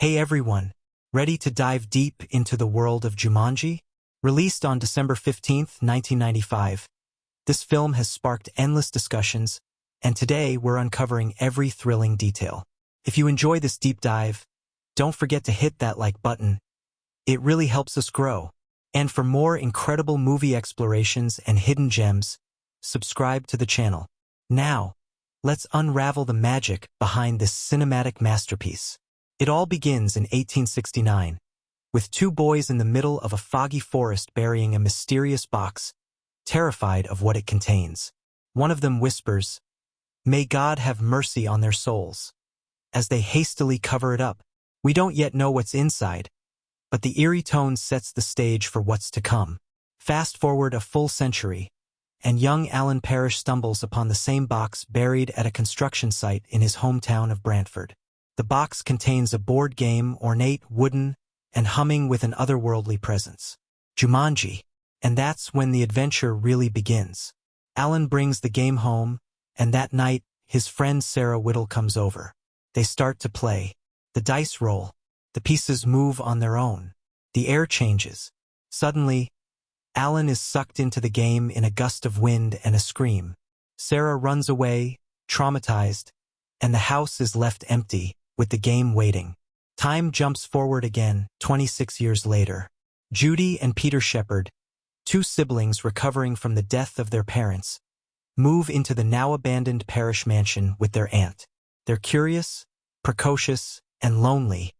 Hey everyone, ready to dive deep into the world of Jumanji? Released on December 15, 1995, this film has sparked endless discussions, and today we're uncovering every thrilling detail. If you enjoy this deep dive, don't forget to hit that like button. It really helps us grow. And for more incredible movie explorations and hidden gems, subscribe to the channel. Now, let's unravel the magic behind this cinematic masterpiece. It all begins in 1869, with two boys in the middle of a foggy forest burying a mysterious box, terrified of what it contains. One of them whispers, "May God have mercy on their souls." As they hastily cover it up, we don't yet know what's inside, but the eerie tone sets the stage for what's to come. Fast forward a full century, and young Alan Parrish stumbles upon the same box buried at a construction site in his hometown of Brantford. The box contains a board game, ornate, wooden, and humming with an otherworldly presence. Jumanji. And that's when the adventure really begins. Alan brings the game home, and that night, his friend Sarah Whittle comes over. They start to play. The dice roll. The pieces move on their own. The air changes. Suddenly, Alan is sucked into the game in a gust of wind and a scream. Sarah runs away, traumatized, and the house is left empty, with the game waiting. Time jumps forward again, 26 years later. Judy and Peter Shepherd, two siblings recovering from the death of their parents, move into the now-abandoned Parrish mansion with their aunt. They're curious, precocious, and lonely,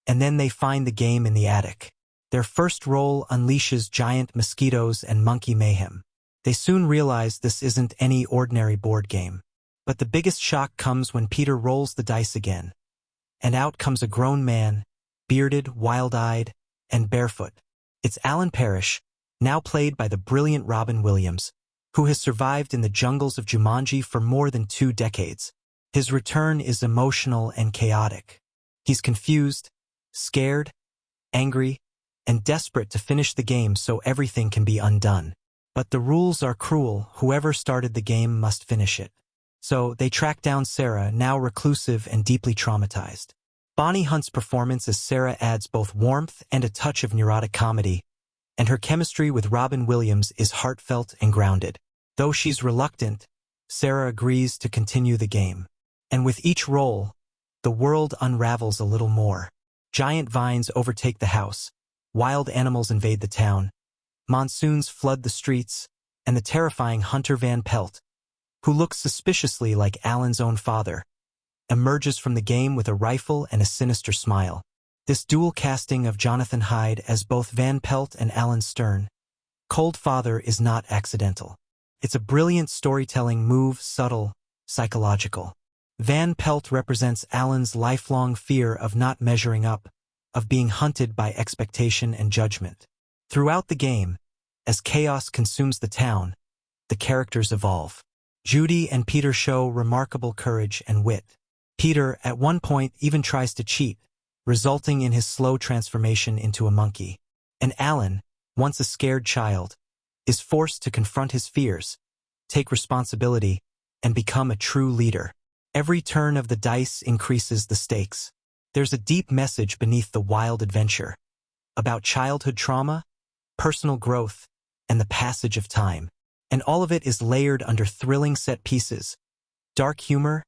and then they find the game in the attic. Their first roll unleashes giant mosquitoes and monkey mayhem. They soon realize this isn't any ordinary board game. But the biggest shock comes when Peter rolls the dice again, and out comes a grown man, bearded, wild-eyed, and barefoot. It's Alan Parrish, now played by the brilliant Robin Williams, who has survived in the jungles of Jumanji for more than 2 decades. His return is emotional and chaotic. He's confused, scared, angry, and desperate to finish the game so everything can be undone. But the rules are cruel. Whoever started the game must finish it. So they track down Sarah, now reclusive and deeply traumatized. Bonnie Hunt's performance as Sarah adds both warmth and a touch of neurotic comedy, and her chemistry with Robin Williams is heartfelt and grounded. Though she's reluctant, Sarah agrees to continue the game. And with each roll, the world unravels a little more. Giant vines overtake the house, wild animals invade the town, monsoons flood the streets, and the terrifying Hunter Van Pelt, who looks suspiciously like Alan's own father, emerges from the game with a rifle and a sinister smile. This dual casting of Jonathan Hyde as both Van Pelt and Alan Stern, cold father, is not accidental. It's a brilliant storytelling move, subtle, psychological. Van Pelt represents Alan's lifelong fear of not measuring up, of being hunted by expectation and judgment. Throughout the game, as chaos consumes the town, the characters evolve. Judy and Peter show remarkable courage and wit. Peter, at one point, even tries to cheat, resulting in his slow transformation into a monkey. And Alan, once a scared child, is forced to confront his fears, take responsibility, and become a true leader. Every turn of the dice increases the stakes. There's a deep message beneath the wild adventure, about childhood trauma, personal growth, and the passage of time. And all of it is layered under thrilling set pieces, dark humor,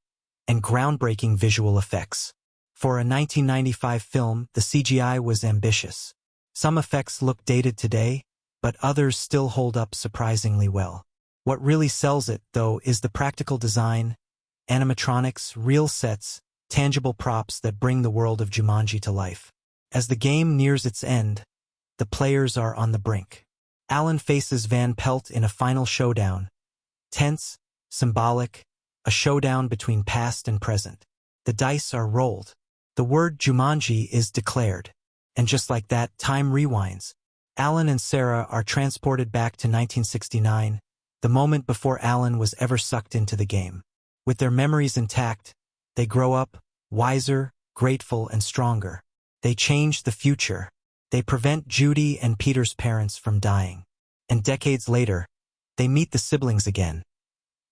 and groundbreaking visual effects. For a 1995 film, the CGI was ambitious. Some effects look dated today, but others still hold up surprisingly well. What really sells it, though, is the practical design, animatronics, real sets, tangible props that bring the world of Jumanji to life. As the game nears its end, the players are on the brink. Alan faces Van Pelt in a final showdown. Tense, symbolic, a showdown between past and present. The dice are rolled. The word Jumanji is declared. And just like that, time rewinds. Alan and Sarah are transported back to 1969, the moment before Alan was ever sucked into the game. With their memories intact, they grow up, wiser, grateful, and stronger. They change the future. They prevent Judy and Peter's parents from dying. And decades later, they meet the siblings again.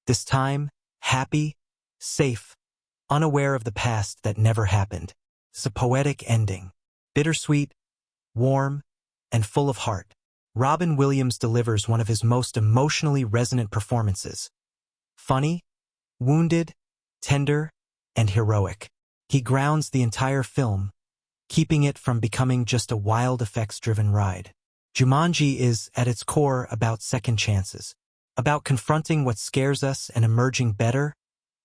This time, happy, safe, unaware of the past that never happened. It's a poetic ending. Bittersweet, warm, and full of heart. Robin Williams delivers one of his most emotionally resonant performances. Funny, wounded, tender, and heroic. He grounds the entire film, keeping it from becoming just a wild effects-driven ride. Jumanji is, at its core, about second chances, about confronting what scares us and emerging better,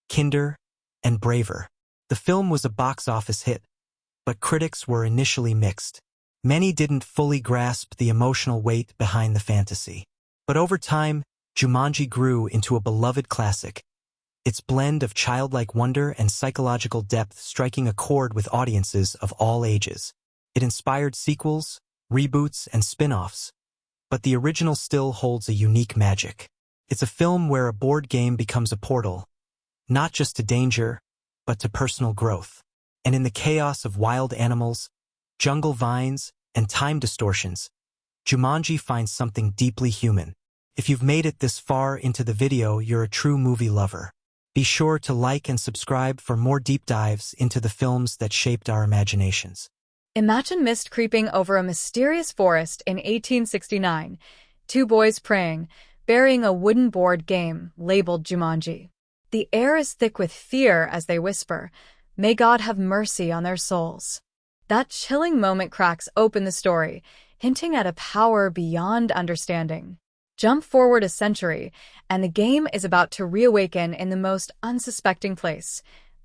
kinder, and braver. The film was a box office hit, but critics were initially mixed. Many didn't fully grasp the emotional weight behind the fantasy. But over time, Jumanji grew into a beloved classic, its blend of childlike wonder and psychological depth striking a chord with audiences of all ages. It inspired sequels, reboots, and spin-offs, but the original still holds a unique magic. It's a film where a board game becomes a portal, not just to danger, but to personal growth. And in the chaos of wild animals, jungle vines, and time distortions, Jumanji finds something deeply human. If you've made it this far into the video, you're a true movie lover. Be sure to like and subscribe for more deep dives into the films that shaped our imaginations. Imagine mist creeping over a mysterious forest in 1869, two boys praying, burying a wooden board game labeled Jumanji. The air is thick with fear as they whisper, "May God have mercy on their souls." That chilling moment cracks open the story, hinting at a power beyond understanding. Jump forward a century, and the game is about to reawaken in the most unsuspecting place,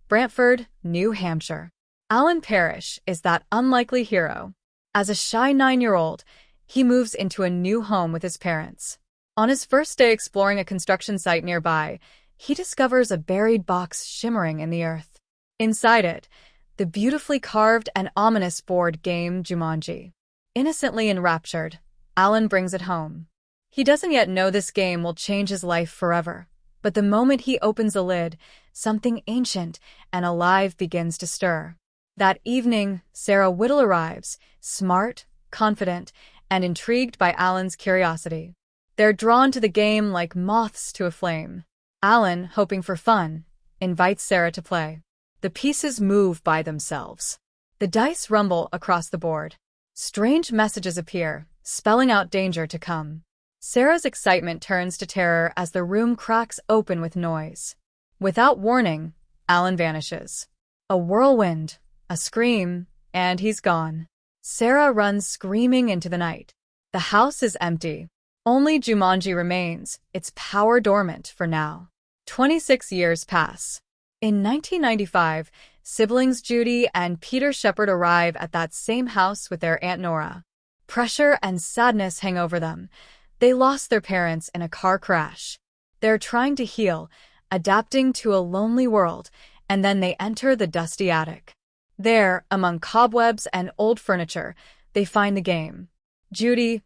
Brantford, New Hampshire. Alan Parrish is that unlikely hero. As a shy 9-year-old, he moves into a new home with his parents. On his first day exploring a construction site nearby, he discovers a buried box shimmering in the earth. Inside it, the beautifully carved and ominous board game Jumanji. Innocently enraptured, Alan brings it home. He doesn't yet know this game will change his life forever, but the moment he opens the lid, something ancient and alive begins to stir. That evening, Sarah Whittle arrives, smart, confident, and intrigued by Alan's curiosity. They're drawn to the game like moths to a flame. Alan, hoping for fun, invites Sarah to play. The pieces move by themselves. The dice rumble across the board. Strange messages appear, spelling out danger to come. Sarah's excitement turns to terror as the room cracks open with noise. Without warning, Alan vanishes. A whirlwind, a scream, and he's gone. Sarah runs screaming into the night. The house is empty. Only Jumanji remains, its power dormant for now. 26 years pass. In 1995, siblings Judy and Peter Shepard arrive at that same house with their Aunt Nora. Pressure and sadness hang over them. They lost their parents in a car crash. They're trying to heal, adapting to a lonely world, and then they enter the dusty attic. There, among cobwebs and old furniture, they find the game. Judy,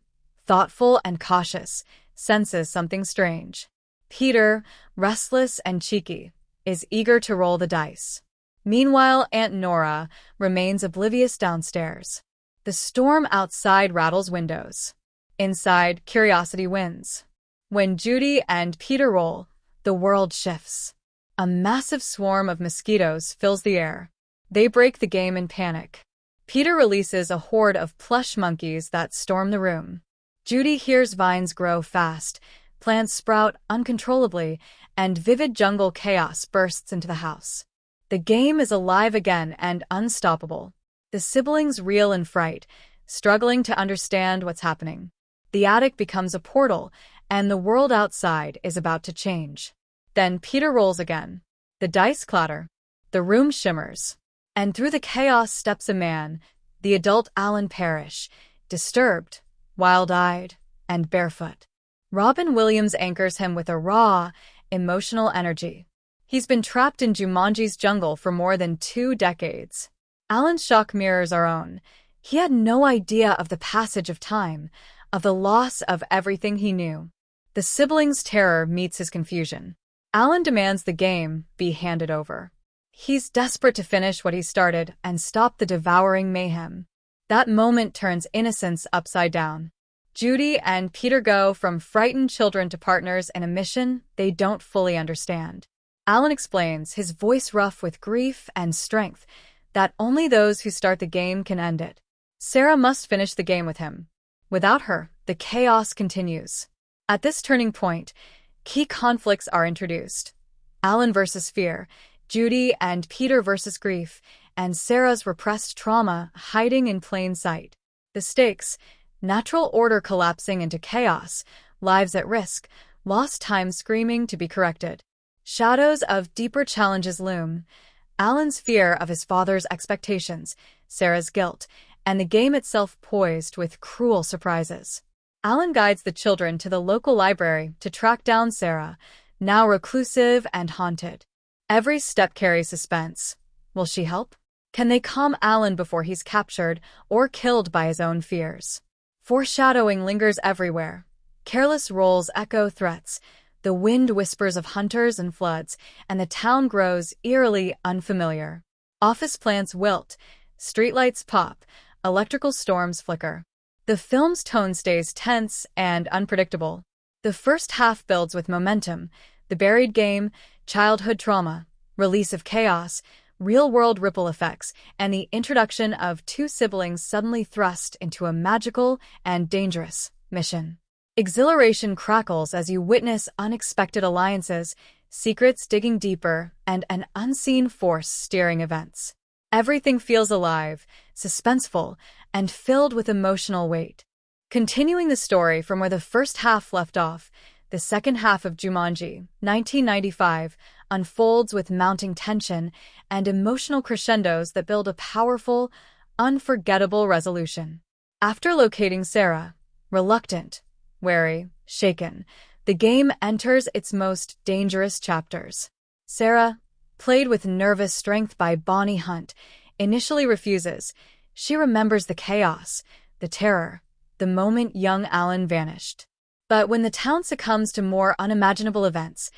thoughtful and cautious, senses something strange. Peter, restless and cheeky, is eager to roll the dice. Meanwhile, Aunt Nora remains oblivious downstairs. The storm outside rattles windows. Inside, curiosity wins. When Judy and Peter roll, the world shifts. A massive swarm of mosquitoes fills the air. They break the game in panic. Peter releases a horde of plush monkeys that storm the room. Judy hears vines grow fast, plants sprout uncontrollably, and vivid jungle chaos bursts into the house. The game is alive again and unstoppable. The siblings reel in fright, struggling to understand what's happening. The attic becomes a portal, and the world outside is about to change. Then Peter rolls again. The dice clatter. The room shimmers. And through the chaos steps a man, the adult Alan Parrish, disturbed, wild-eyed, and barefoot. Robin Williams anchors him with a raw, emotional energy. He's been trapped in Jumanji's jungle for more than 2 decades. Alan's shock mirrors our own. He had no idea of the passage of time, of the loss of everything he knew. The siblings' terror meets his confusion. Alan demands the game be handed over. He's desperate to finish what he started and stop the devouring mayhem. That moment turns innocence upside down. Judy and Peter go from frightened children to partners in a mission they don't fully understand. Alan explains, his voice rough with grief and strength, that only those who start the game can end it. Sarah must finish the game with him. Without her, the chaos continues. At this turning point, key conflicts are introduced. Alan versus fear, Judy and Peter versus grief, and Sarah's repressed trauma hiding in plain sight. The stakes: natural order collapsing into chaos, lives at risk, lost time screaming to be corrected. Shadows of deeper challenges loom: Alan's fear of his father's expectations, Sarah's guilt, and the game itself poised with cruel surprises. Alan guides the children to the local library to track down Sarah, now reclusive and haunted. Every step carries suspense. Will she help? Can they calm Alan before he's captured or killed by his own fears? Foreshadowing lingers everywhere. Careless roles echo threats. The wind whispers of hunters and floods, and the town grows eerily unfamiliar. Office plants wilt, streetlights pop, electrical storms flicker. The film's tone stays tense and unpredictable. The first half builds with momentum: the buried game, childhood trauma, release of chaos, real-world ripple effects, and the introduction of two siblings suddenly thrust into a magical and dangerous mission. Exhilaration crackles as you witness unexpected alliances, secrets digging deeper, and an unseen force steering events. Everything feels alive, suspenseful, and filled with emotional weight. Continuing the story from where the first half left off, the second half of Jumanji, 1995, unfolds with mounting tension and emotional crescendos that build a powerful, unforgettable resolution. After locating Sarah, reluctant, wary, shaken, the game enters its most dangerous chapters. Sarah, played with nervous strength by Bonnie Hunt, initially refuses. She remembers the chaos, the terror, the moment young Alan vanished. But when the town succumbs to more unimaginable events,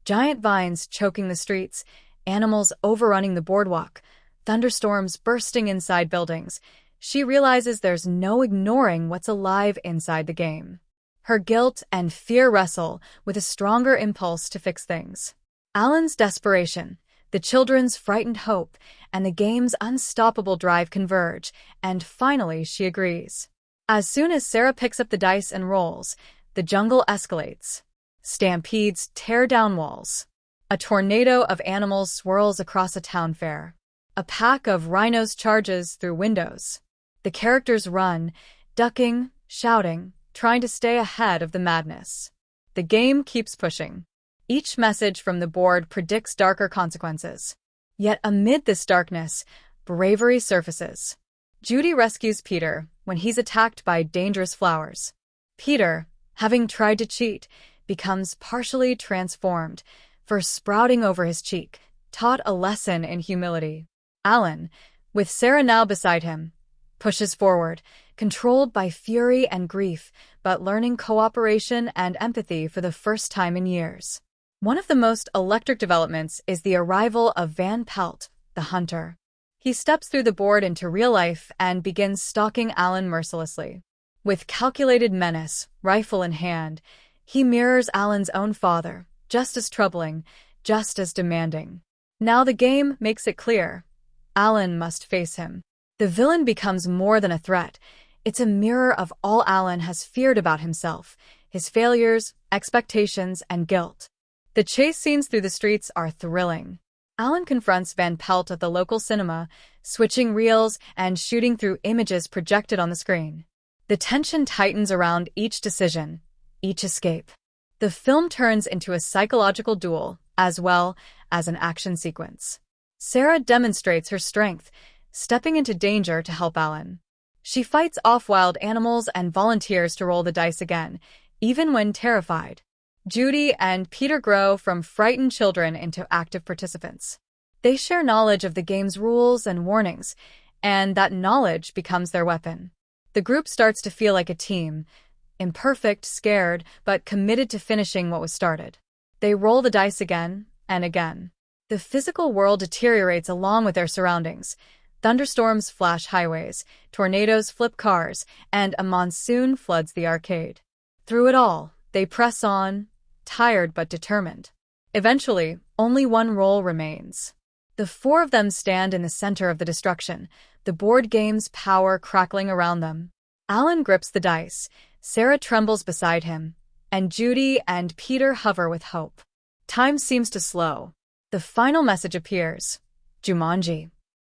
giant vines choking the streets, animals overrunning the boardwalk, thunderstorms bursting inside buildings, she realizes there's no ignoring what's alive inside the game. Her guilt and fear wrestle with a stronger impulse to fix things. Alan's desperation, the children's frightened hope, and the game's unstoppable drive converge, and finally she agrees. As soon as Sarah picks up the dice and rolls, the jungle escalates. Stampedes tear down walls. A tornado of animals swirls across a town fair. A pack of rhinos charges through windows. The characters run, ducking, shouting, trying to stay ahead of the madness. The game keeps pushing. Each message from the board predicts darker consequences. Yet amid this darkness, bravery surfaces. Judy rescues Peter when he's attacked by dangerous flowers. Peter, having tried to cheat, becomes partially transformed, first sprouting over his cheek, taught a lesson in humility. Alan, with Sarah now beside him, pushes forward, controlled by fury and grief, but learning cooperation and empathy for the first time in years. One of the most electric developments is the arrival of Van Pelt, the hunter. He steps through the board into real life and begins stalking Alan mercilessly. With calculated menace, rifle in hand, he mirrors Alan's own father, just as troubling, just as demanding. Now the game makes it clear: Alan must face him. The villain becomes more than a threat. It's a mirror of all Alan has feared about himself, his failures, expectations, and guilt. The chase scenes through the streets are thrilling. Alan confronts Van Pelt at the local cinema, switching reels and shooting through images projected on the screen. The tension tightens around each decision, each escape. The film turns into a psychological duel, as well as an action sequence. Sarah demonstrates her strength, stepping into danger to help Alan. She fights off wild animals and volunteers to roll the dice again, even when terrified. Judy and Peter grow from frightened children into active participants. They share knowledge of the game's rules and warnings, and that knowledge becomes their weapon. The group starts to feel like a team, imperfect, scared, but committed to finishing what was started. They roll the dice again and again. The physical world deteriorates along with their surroundings. Thunderstorms flash highways, tornadoes flip cars, and a monsoon floods the arcade. Through it all, they press on, tired but determined. Eventually, only one role remains. The four of them stand in the center of the destruction, the board game's power crackling around them. Alan grips the dice, Sarah trembles beside him, and Judy and Peter hover with hope. Time seems to slow. The final message appears. Jumanji.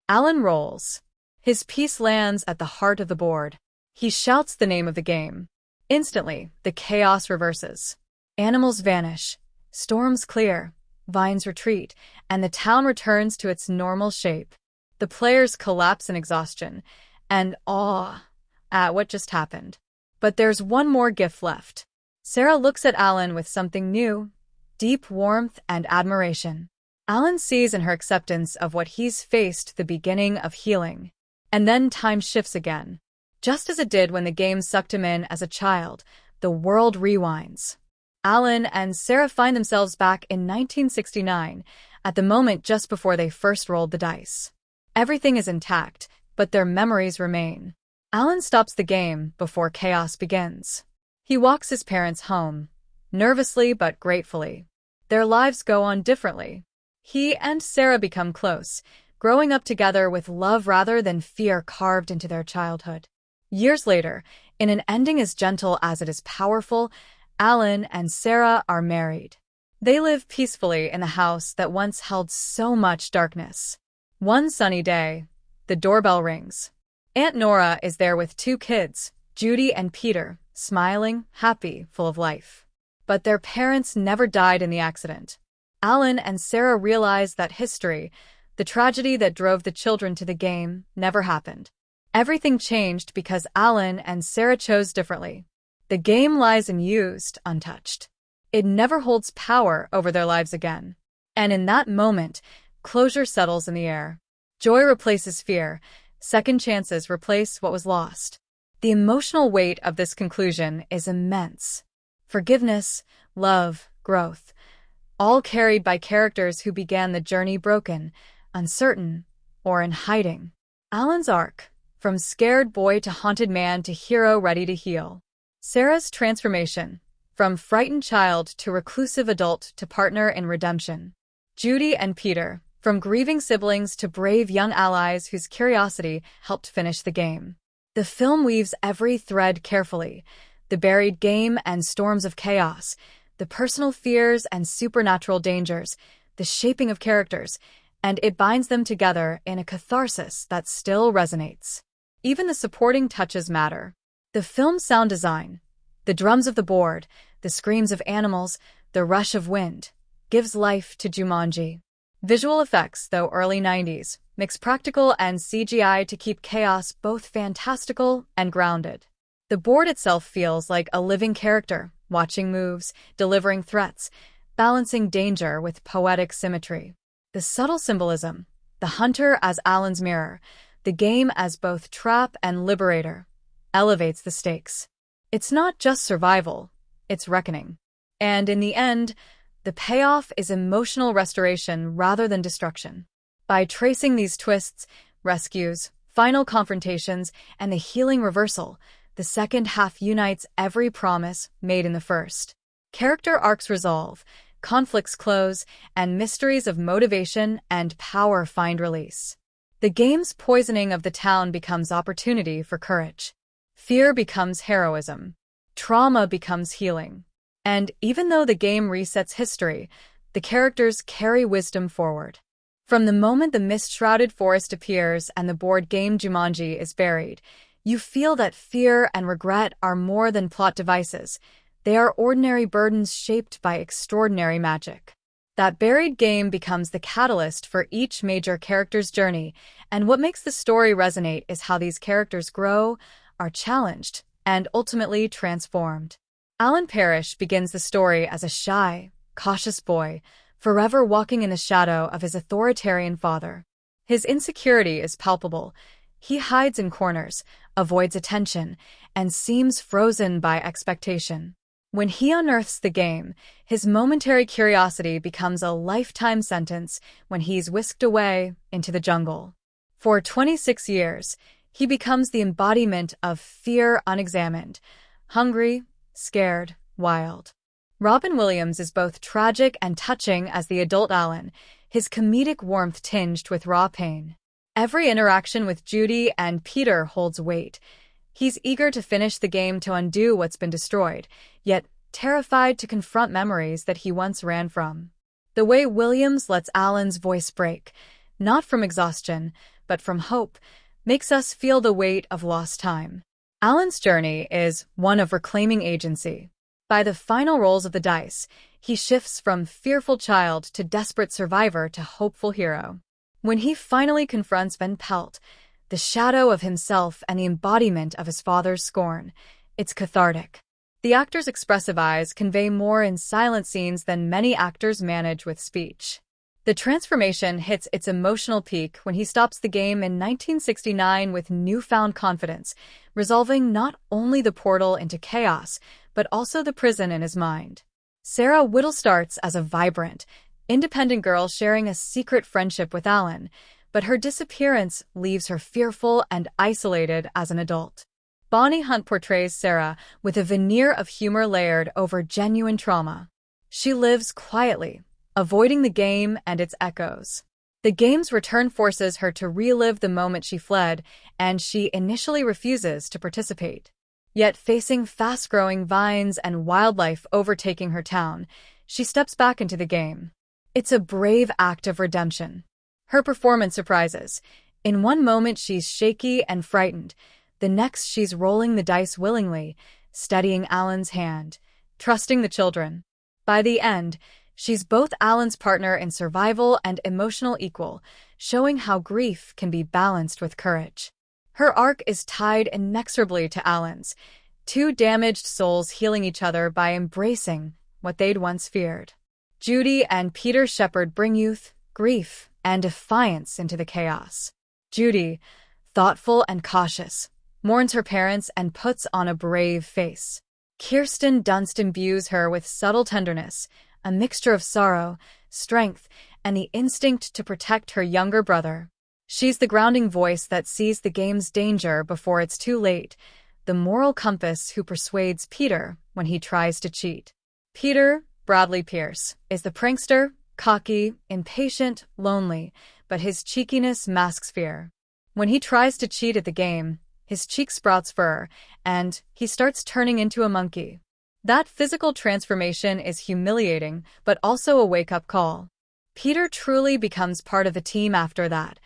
Alan rolls. His piece lands at the heart of the board. He shouts the name of the game. Instantly, the chaos reverses. Animals vanish, storms clear, vines retreat, and the town returns to its normal shape. The players collapse in exhaustion and awe at what just happened. But there's one more gift left. Sarah looks at Alan with something new, deep warmth and admiration. Alan sees in her acceptance of what he's faced the beginning of healing. And then time shifts again. Just as it did when the game sucked him in as a child, the world rewinds. Alan and Sarah find themselves back in 1969, at the moment just before they first rolled the dice. Everything is intact, but their memories remain. Alan stops the game before chaos begins. He walks his parents home, nervously but gratefully. Their lives go on differently. He and Sarah become close, growing up together with love rather than fear carved into their childhood. Years later, in an ending as gentle as it is powerful, Alan and Sarah are married. They live peacefully in the house that once held so much darkness. One sunny day, the doorbell rings. Aunt Nora is there with two kids, Judy and Peter, smiling, happy, full of life. But their parents never died in the accident. Alan and Sarah realize that history, the tragedy that drove the children to the game, never happened. Everything changed because Alan and Sarah chose differently. The game lies unused, untouched. It never holds power over their lives again. And in that moment, closure settles in the air. Joy replaces fear. Second chances replace what was lost. The emotional weight of this conclusion is immense. Forgiveness, love, growth, all carried by characters who began the journey broken, uncertain, or in hiding. Alan's arc, from scared boy to haunted man to hero ready to heal. Sarah's transformation, from frightened child to reclusive adult to partner in redemption. Judy and Peter, from grieving siblings to brave young allies whose curiosity helped finish the game. The film weaves every thread carefully, the buried game and storms of chaos, the personal fears and supernatural dangers, the shaping of characters, and it binds them together in a catharsis that still resonates. Even the supporting touches matter. The film's sound design, the drums of the board, the screams of animals, the rush of wind, gives life to Jumanji. Visual effects, though early 90s, mix practical and CGI to keep chaos both fantastical and grounded. The board itself feels like a living character, watching moves, delivering threats, balancing danger with poetic symmetry. The subtle symbolism, the hunter as Alan's mirror, the game as both trap and liberator, elevates the stakes. It's not just survival, it's reckoning. And in the end, the payoff is emotional restoration rather than destruction. By tracing these twists, rescues, final confrontations, and the healing reversal, the second half unites every promise made in the first. Character arcs resolve, conflicts close, and mysteries of motivation and power find release. The game's poisoning of the town becomes opportunity for courage. Fear becomes heroism. Trauma becomes healing. And even though the game resets history, the characters carry wisdom forward. From the moment the mist-shrouded forest appears and the board game Jumanji is buried, you feel that fear and regret are more than plot devices. They are ordinary burdens shaped by extraordinary magic. That buried game becomes the catalyst for each major character's journey, and what makes the story resonate is how these characters grow, are challenged, and ultimately transformed. Alan Parrish begins the story as a shy, cautious boy, forever walking in the shadow of his authoritarian father. His insecurity is palpable. He hides in corners, avoids attention, and seems frozen by expectation. When he unearths the game, his momentary curiosity becomes a lifetime sentence when he's whisked away into the jungle. For 26 years, he becomes the embodiment of fear unexamined, hungry, scared, wild. Robin Williams is both tragic and touching as the adult Alan, his comedic warmth tinged with raw pain. Every interaction with Judy and Peter holds weight. He's eager to finish the game to undo what's been destroyed, yet terrified to confront memories that he once ran from. The way Williams lets Alan's voice break, not from exhaustion, but from hope, makes us feel the weight of lost time. Alan's journey is one of reclaiming agency. By the final rolls of the dice, he shifts from fearful child to desperate survivor to hopeful hero. When he finally confronts Van Pelt, the shadow of himself and the embodiment of his father's scorn, it's cathartic. The actor's expressive eyes convey more in silent scenes than many actors manage with speech. The transformation hits its emotional peak when he stops the game in 1969 with newfound confidence, resolving not only the portal into chaos, but also the prison in his mind. Sarah Whittle starts as a vibrant, independent girl sharing a secret friendship with Alan, but her disappearance leaves her fearful and isolated as an adult. Bonnie Hunt portrays Sarah with a veneer of humor layered over genuine trauma. She lives quietly, avoiding the game and its echoes. The game's return forces her to relive the moment she fled, and she initially refuses to participate. Yet facing fast-growing vines and wildlife overtaking her town, she steps back into the game. It's a brave act of redemption. Her performance surprises. In one moment she's shaky and frightened, the next she's rolling the dice willingly, steadying Alan's hand, trusting the children. By the end, she's both Alan's partner in survival and emotional equal, showing how grief can be balanced with courage. Her arc is tied inexorably to Alan's, two damaged souls healing each other by embracing what they'd once feared. Judy and Peter Shepard bring youth, grief, and defiance into the chaos. Judy, thoughtful and cautious, mourns her parents and puts on a brave face. Kirsten Dunst imbues her with subtle tenderness, a mixture of sorrow, strength, and the instinct to protect her younger brother. She's the grounding voice that sees the game's danger before it's too late, the moral compass who persuades Peter when he tries to cheat. Peter, Bradley Pierce, is the prankster, cocky, impatient, lonely, but his cheekiness masks fear. When he tries to cheat at the game, his cheek sprouts fur, and he starts turning into a monkey. That physical transformation is humiliating, but also a wake-up call. Peter truly becomes part of the team after that,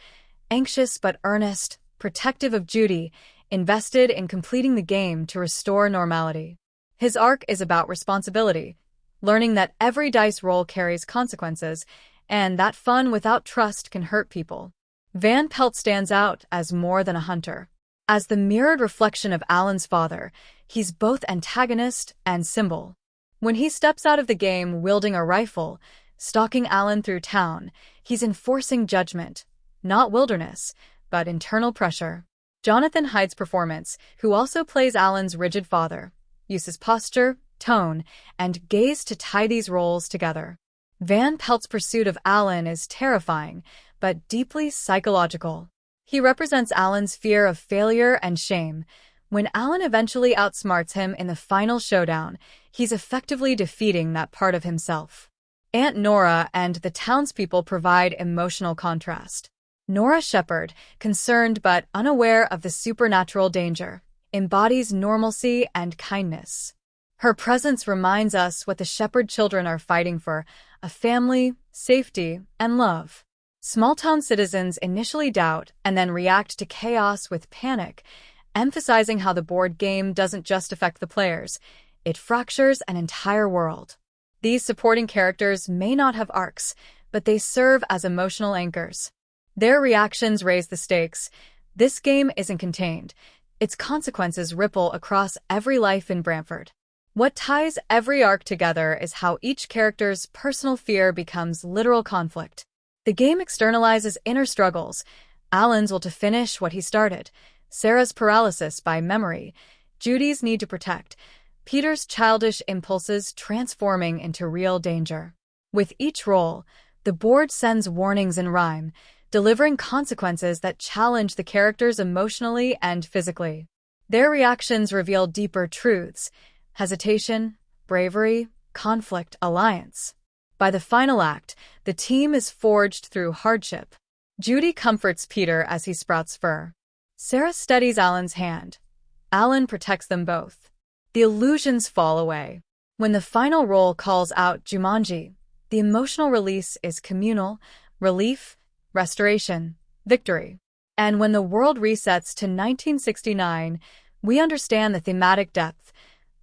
anxious but earnest, protective of Judy, invested in completing the game to restore normality. His arc is about responsibility, learning that every dice roll carries consequences, and that fun without trust can hurt people. Van Pelt stands out as more than a hunter. As the mirrored reflection of Alan's father, he's both antagonist and symbol. When he steps out of the game wielding a rifle, stalking Alan through town, he's enforcing judgment, not wilderness, but internal pressure. Jonathan Hyde's performance, who also plays Alan's rigid father, uses posture, tone, and gaze to tie these roles together. Van Pelt's pursuit of Alan is terrifying, but deeply psychological. He represents Alan's fear of failure and shame. When Alan eventually outsmarts him in the final showdown, he's effectively defeating that part of himself. Aunt Nora and the townspeople provide emotional contrast. Nora Shepard, concerned but unaware of the supernatural danger, embodies normalcy and kindness. Her presence reminds us what the Shepard children are fighting for: a family, safety, and love. Small-town citizens initially doubt and then react to chaos with panic, emphasizing how the board game doesn't just affect the players, it fractures an entire world. These supporting characters may not have arcs, but they serve as emotional anchors. Their reactions raise the stakes. This game isn't contained. Its consequences ripple across every life in Brantford. What ties every arc together is how each character's personal fear becomes literal conflict. The game externalizes inner struggles: Alan's will to finish what he started, Sarah's paralysis by memory, Judy's need to protect, Peter's childish impulses transforming into real danger. With each roll, the board sends warnings in rhyme, delivering consequences that challenge the characters emotionally and physically. Their reactions reveal deeper truths: hesitation, bravery, conflict, alliance. By the final act, the team is forged through hardship. Judy comforts Peter as he sprouts fur. Sarah steadies Alan's hand. Alan protects them both. The illusions fall away. When the final roll calls out Jumanji, the emotional release is communal, relief, restoration, victory. And when the world resets to 1969, we understand the thematic depth.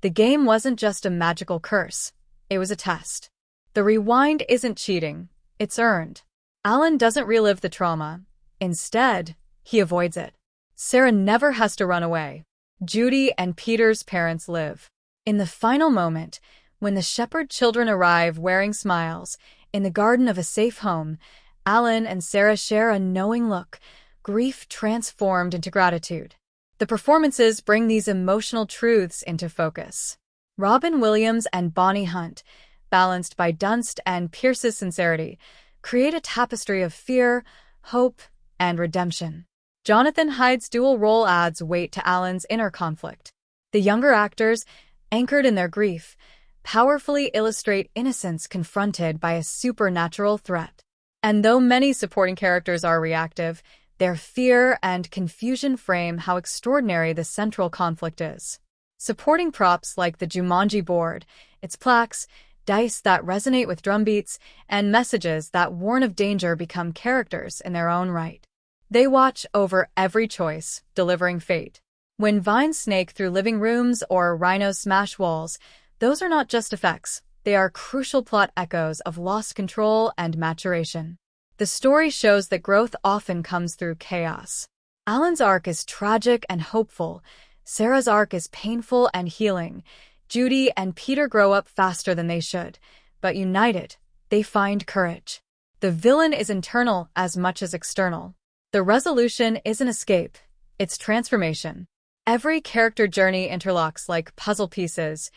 The game wasn't just a magical curse. It was a test. The rewind isn't cheating. It's earned. Alan doesn't relive the trauma. Instead, he avoids it. Sarah never has to run away. Judy and Peter's parents live. In the final moment, when the shepherd children arrive wearing smiles, in the garden of a safe home, Alan and Sarah share a knowing look, grief transformed into gratitude. The performances bring these emotional truths into focus. Robin Williams and Bonnie Hunt, balanced by Dunst and Pierce's sincerity, create a tapestry of fear, hope, and redemption. Jonathan Hyde's dual role adds weight to Alan's inner conflict. The younger actors, anchored in their grief, powerfully illustrate innocence confronted by a supernatural threat. And though many supporting characters are reactive, their fear and confusion frame how extraordinary the central conflict is. Supporting props like the Jumanji board, its plaques, dice that resonate with drumbeats, and messages that warn of danger become characters in their own right. They watch over every choice, delivering fate. When vines snake through living rooms or rhinos smash walls, those are not just effects. They are crucial plot echoes of lost control and maturation. The story shows that growth often comes through chaos. Alan's arc is tragic and hopeful. Sarah's arc is painful and healing. Judy and Peter grow up faster than they should, but united, they find courage. The villain is internal as much as external. The resolution isn't escape, it's transformation. Every character journey interlocks like puzzle pieces.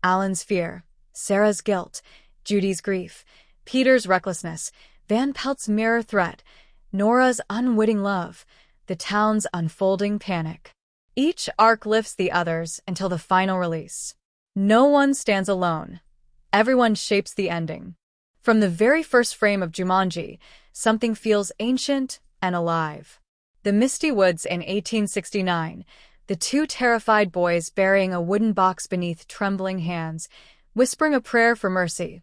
Alan's fear, Sarah's guilt, Judy's grief, Peter's recklessness, Van Pelt's mirror threat, Nora's unwitting love, the town's unfolding panic. Each arc lifts the others until the final release. No one stands alone. Everyone shapes the ending. From the very first frame of Jumanji, something feels ancient and alive. The misty woods in 1869, the two terrified boys burying a wooden box beneath trembling hands, whispering a prayer for mercy.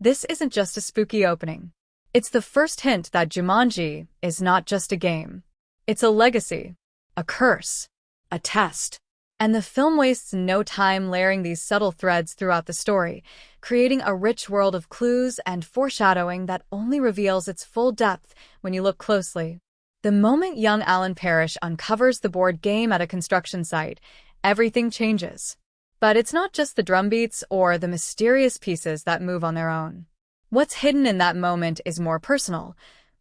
This isn't just a spooky opening. It's the first hint that Jumanji is not just a game. It's a legacy, a curse, a test. And the film wastes no time layering these subtle threads throughout the story, creating a rich world of clues and foreshadowing that only reveals its full depth when you look closely. The moment young Alan Parrish uncovers the board game at a construction site, everything changes. But it's not just the drumbeats or the mysterious pieces that move on their own. What's hidden in that moment is more personal.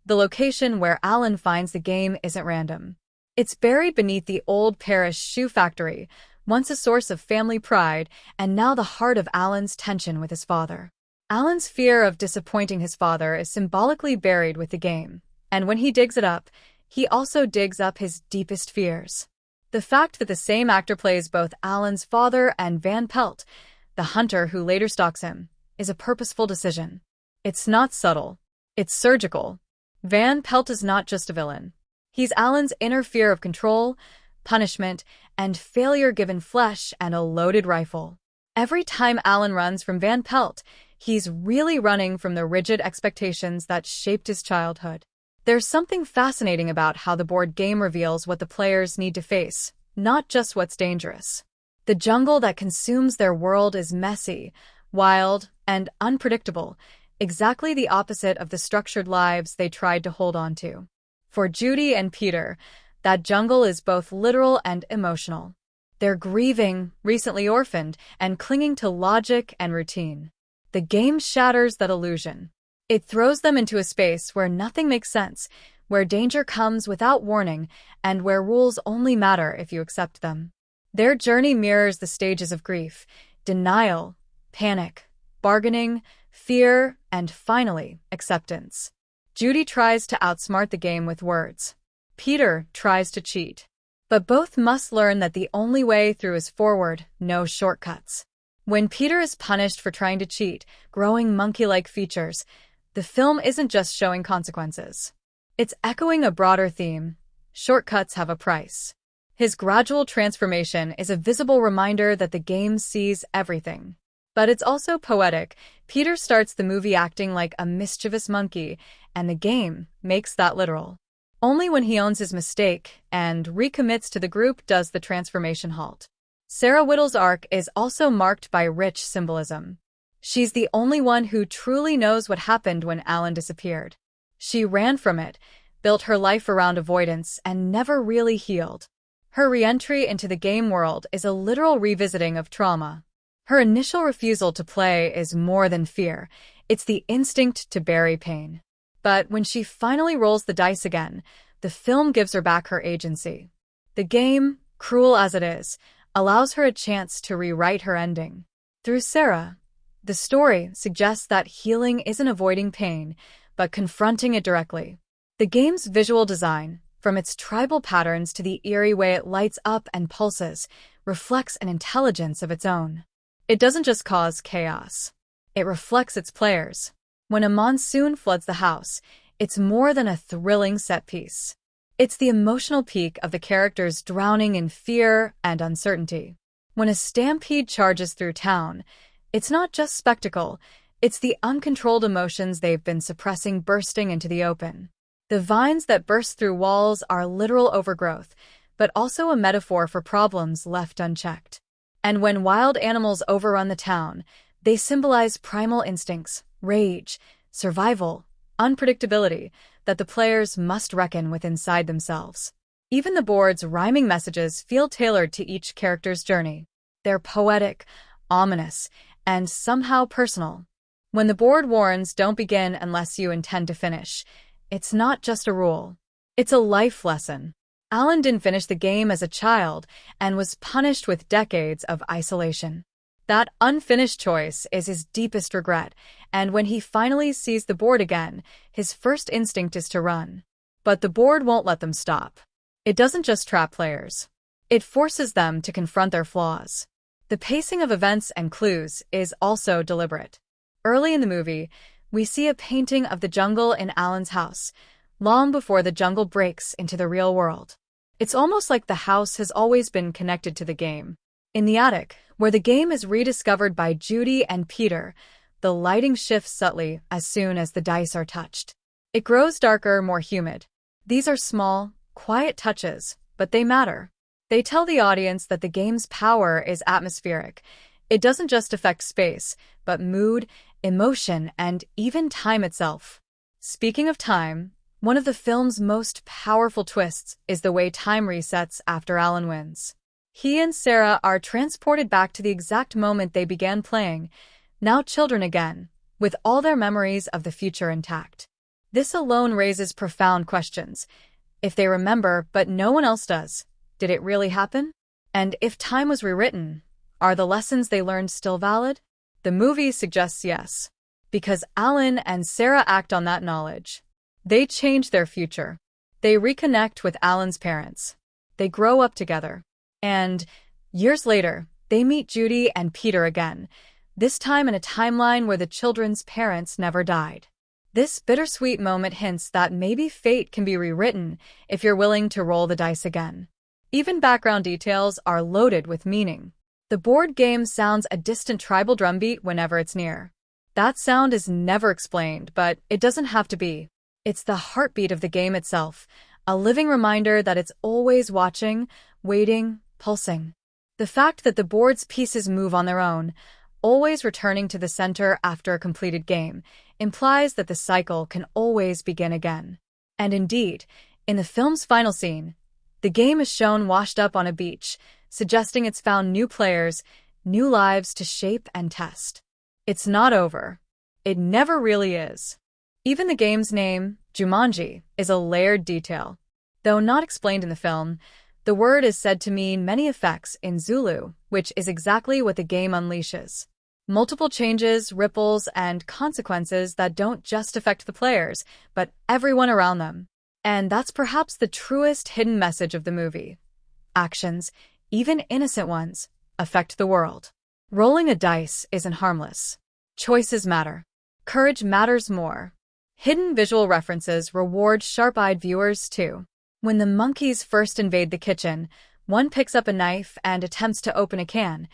The location where Alan finds the game isn't random. It's buried beneath the old Parrish shoe factory, once a source of family pride, and now the heart of Alan's tension with his father. Alan's fear of disappointing his father is symbolically buried with the game, and when he digs it up, he also digs up his deepest fears. The fact that the same actor plays both Alan's father and Van Pelt, the hunter who later stalks him, is a purposeful decision. It's not subtle. It's surgical. Van Pelt is not just a villain. He's Alan's inner fear of control, punishment, and failure given flesh and a loaded rifle. Every time Alan runs from Van Pelt, he's really running from the rigid expectations that shaped his childhood. There's something fascinating about how the board game reveals what the players need to face, not just what's dangerous. The jungle that consumes their world is messy, wild, and unpredictable, exactly the opposite of the structured lives they tried to hold on to. For Judy and Peter, that jungle is both literal and emotional. They're grieving, recently orphaned, and clinging to logic and routine. The game shatters that illusion. It throws them into a space where nothing makes sense, where danger comes without warning, and where rules only matter if you accept them. Their journey mirrors the stages of grief: denial, panic, bargaining, fear, and finally, acceptance. Judy tries to outsmart the game with words. Peter tries to cheat. But both must learn that the only way through is forward, no shortcuts. When Peter is punished for trying to cheat, growing monkey-like features, the film isn't just showing consequences. It's echoing a broader theme. Shortcuts have a price. His gradual transformation is a visible reminder that the game sees everything. But it's also poetic. Peter starts the movie acting like a mischievous monkey, and the game makes that literal. Only when he owns his mistake and recommits to the group does the transformation halt. Sarah Whittle's arc is also marked by rich symbolism. She's the only one who truly knows what happened when Alan disappeared. She ran from it, built her life around avoidance, and never really healed. Her re-entry into the game world is a literal revisiting of trauma. Her initial refusal to play is more than fear. It's the instinct to bury pain. But when she finally rolls the dice again, the film gives her back her agency. The game, cruel as it is, allows her a chance to rewrite her ending. Through Sarah, the story suggests that healing isn't avoiding pain, but confronting it directly. The game's visual design, from its tribal patterns to the eerie way it lights up and pulses, reflects an intelligence of its own. It doesn't just cause chaos. It reflects its players. When a monsoon floods the house, it's more than a thrilling set piece. It's the emotional peak of the characters drowning in fear and uncertainty. When a stampede charges through town, it's not just spectacle, it's the uncontrolled emotions they've been suppressing bursting into the open. The vines that burst through walls are literal overgrowth, but also a metaphor for problems left unchecked. And when wild animals overrun the town, they symbolize primal instincts, rage, survival, unpredictability that the players must reckon with inside themselves. Even the board's rhyming messages feel tailored to each character's journey. They're poetic, ominous, and somehow personal. When the board warns, "Don't begin unless you intend to finish," it's not just a rule. It's a life lesson. Alan didn't finish the game as a child and was punished with decades of isolation. That unfinished choice is his deepest regret, and when he finally sees the board again, his first instinct is to run. But the board won't let them stop. It doesn't just trap players. It forces them to confront their flaws. The pacing of events and clues is also deliberate. Early in the movie, we see a painting of the jungle in Alan's house, long before the jungle breaks into the real world. It's almost like the house has always been connected to the game. In the attic, where the game is rediscovered by Judy and Peter, the lighting shifts subtly as soon as the dice are touched. It grows darker, more humid. These are small, quiet touches, but they matter. They tell the audience that the game's power is atmospheric. It doesn't just affect space, but mood, emotion, and even time itself. Speaking of time, one of the film's most powerful twists is the way time resets after Alan wins. He and Sarah are transported back to the exact moment they began playing, now children again, with all their memories of the future intact. This alone raises profound questions. If they remember, but no one else does, did it really happen? And if time was rewritten, are the lessons they learned still valid? The movie suggests yes, because Alan and Sarah act on that knowledge. They change their future. They reconnect with Alan's parents. They grow up together. And years later, they meet Judy and Peter again, this time in a timeline where the children's parents never died. This bittersweet moment hints that maybe fate can be rewritten if you're willing to roll the dice again. Even background details are loaded with meaning. The board game sounds a distant tribal drumbeat whenever it's near. That sound is never explained, but it doesn't have to be. It's the heartbeat of the game itself, a living reminder that it's always watching, waiting, pulsing. The fact that the board's pieces move on their own, always returning to the center after a completed game, implies that the cycle can always begin again. And indeed, in the film's final scene, the game is shown washed up on a beach, suggesting it's found new players, new lives to shape and test. It's not over. It never really is. Even the game's name, Jumanji, is a layered detail. Though not explained in the film, the word is said to mean many effects in Zulu, which is exactly what the game unleashes. Multiple changes, ripples, and consequences that don't just affect the players, but everyone around them. And that's perhaps the truest hidden message of the movie. Actions, even innocent ones, affect the world. Rolling a dice isn't harmless. Choices matter. Courage matters more. Hidden visual references reward sharp-eyed viewers, too. When the monkeys first invade the kitchen, one picks up a knife and attempts to open a can,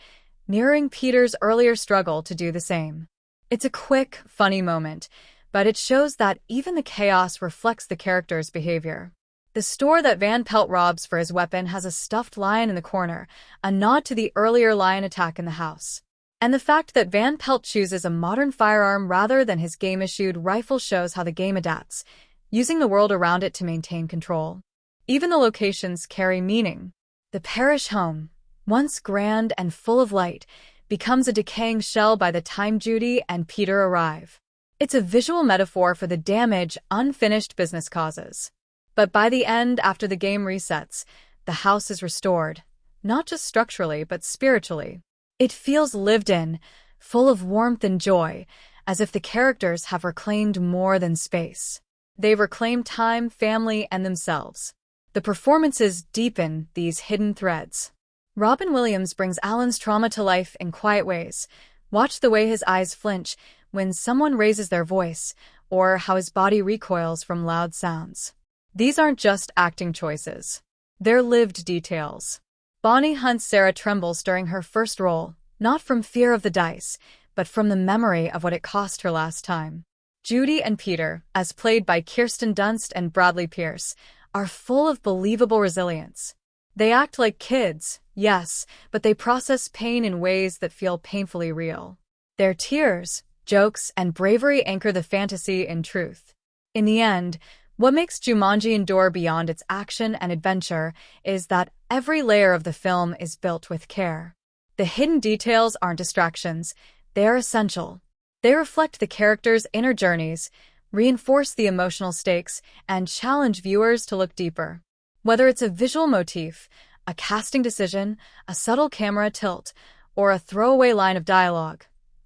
mirroring Peter's earlier struggle to do the same. It's a quick, funny moment, but it shows that even the chaos reflects the character's behavior. The store that Van Pelt robs for his weapon has a stuffed lion in the corner, a nod to the earlier lion attack in the house. And the fact that Van Pelt chooses a modern firearm rather than his game-issued rifle shows how the game adapts, using the world around it to maintain control. Even the locations carry meaning. The parish home, once grand and full of light, becomes a decaying shell by the time Judy and Peter arrive. It's a visual metaphor for the damage unfinished business causes. But by the end, after the game resets, the house is restored, not just structurally, but spiritually. It feels lived in, full of warmth and joy, as if the characters have reclaimed more than space. They've reclaimed time, family, and themselves. The performances deepen these hidden threads. Robin Williams brings Alan's trauma to life in quiet ways. Watch the way his eyes flinch when someone raises their voice, or how his body recoils from loud sounds. These aren't just acting choices. They're lived details. Bonnie Hunt's Sarah trembles during her first role, not from fear of the dice, but from the memory of what it cost her last time. Judy and Peter, as played by Kirsten Dunst and Bradley Pierce, are full of believable resilience. They act like kids, yes, but they process pain in ways that feel painfully real. Their tears, jokes, and bravery anchor the fantasy in truth. In the end, what makes Jumanji endure beyond its action and adventure is that every layer of the film is built with care. The hidden details aren't distractions, they are essential. They reflect the characters' inner journeys, reinforce the emotional stakes, and challenge viewers to look deeper. Whether it's a visual motif, a casting decision, a subtle camera tilt, or a throwaway line of dialogue,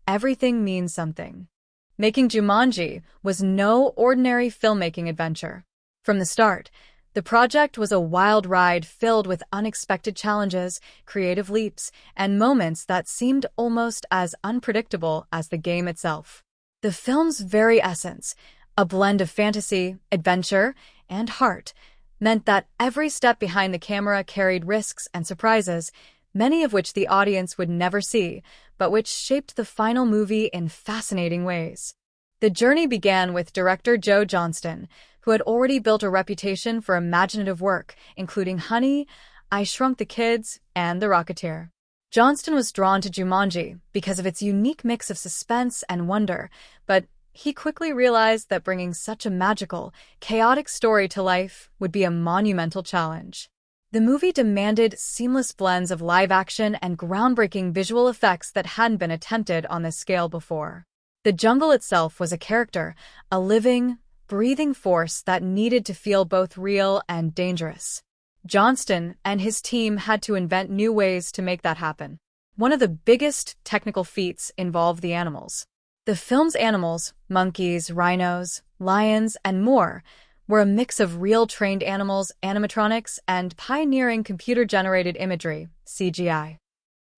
everything means something. Making Jumanji was no ordinary filmmaking adventure. From the start, the project was a wild ride filled with unexpected challenges, creative leaps, and moments that seemed almost as unpredictable as the game itself. The film's very essence, a blend of fantasy, adventure, and heart, meant that every step behind the camera carried risks and surprises, many of which the audience would never see, but which shaped the final movie in fascinating ways. The journey began with director Joe Johnston, who had already built a reputation for imaginative work, including Honey, I Shrunk the Kids, and The Rocketeer. Johnston was drawn to Jumanji because of its unique mix of suspense and wonder, but he quickly realized that bringing such a magical, chaotic story to life would be a monumental challenge. The movie demanded seamless blends of live action and groundbreaking visual effects that hadn't been attempted on this scale before. The jungle itself was a character, a living, breathing force that needed to feel both real and dangerous. Johnston and his team had to invent new ways to make that happen. One of the biggest technical feats involved the animals. The film's animals, monkeys, rhinos, lions, and more, were a mix of real trained animals, animatronics, and pioneering computer-generated imagery, CGI.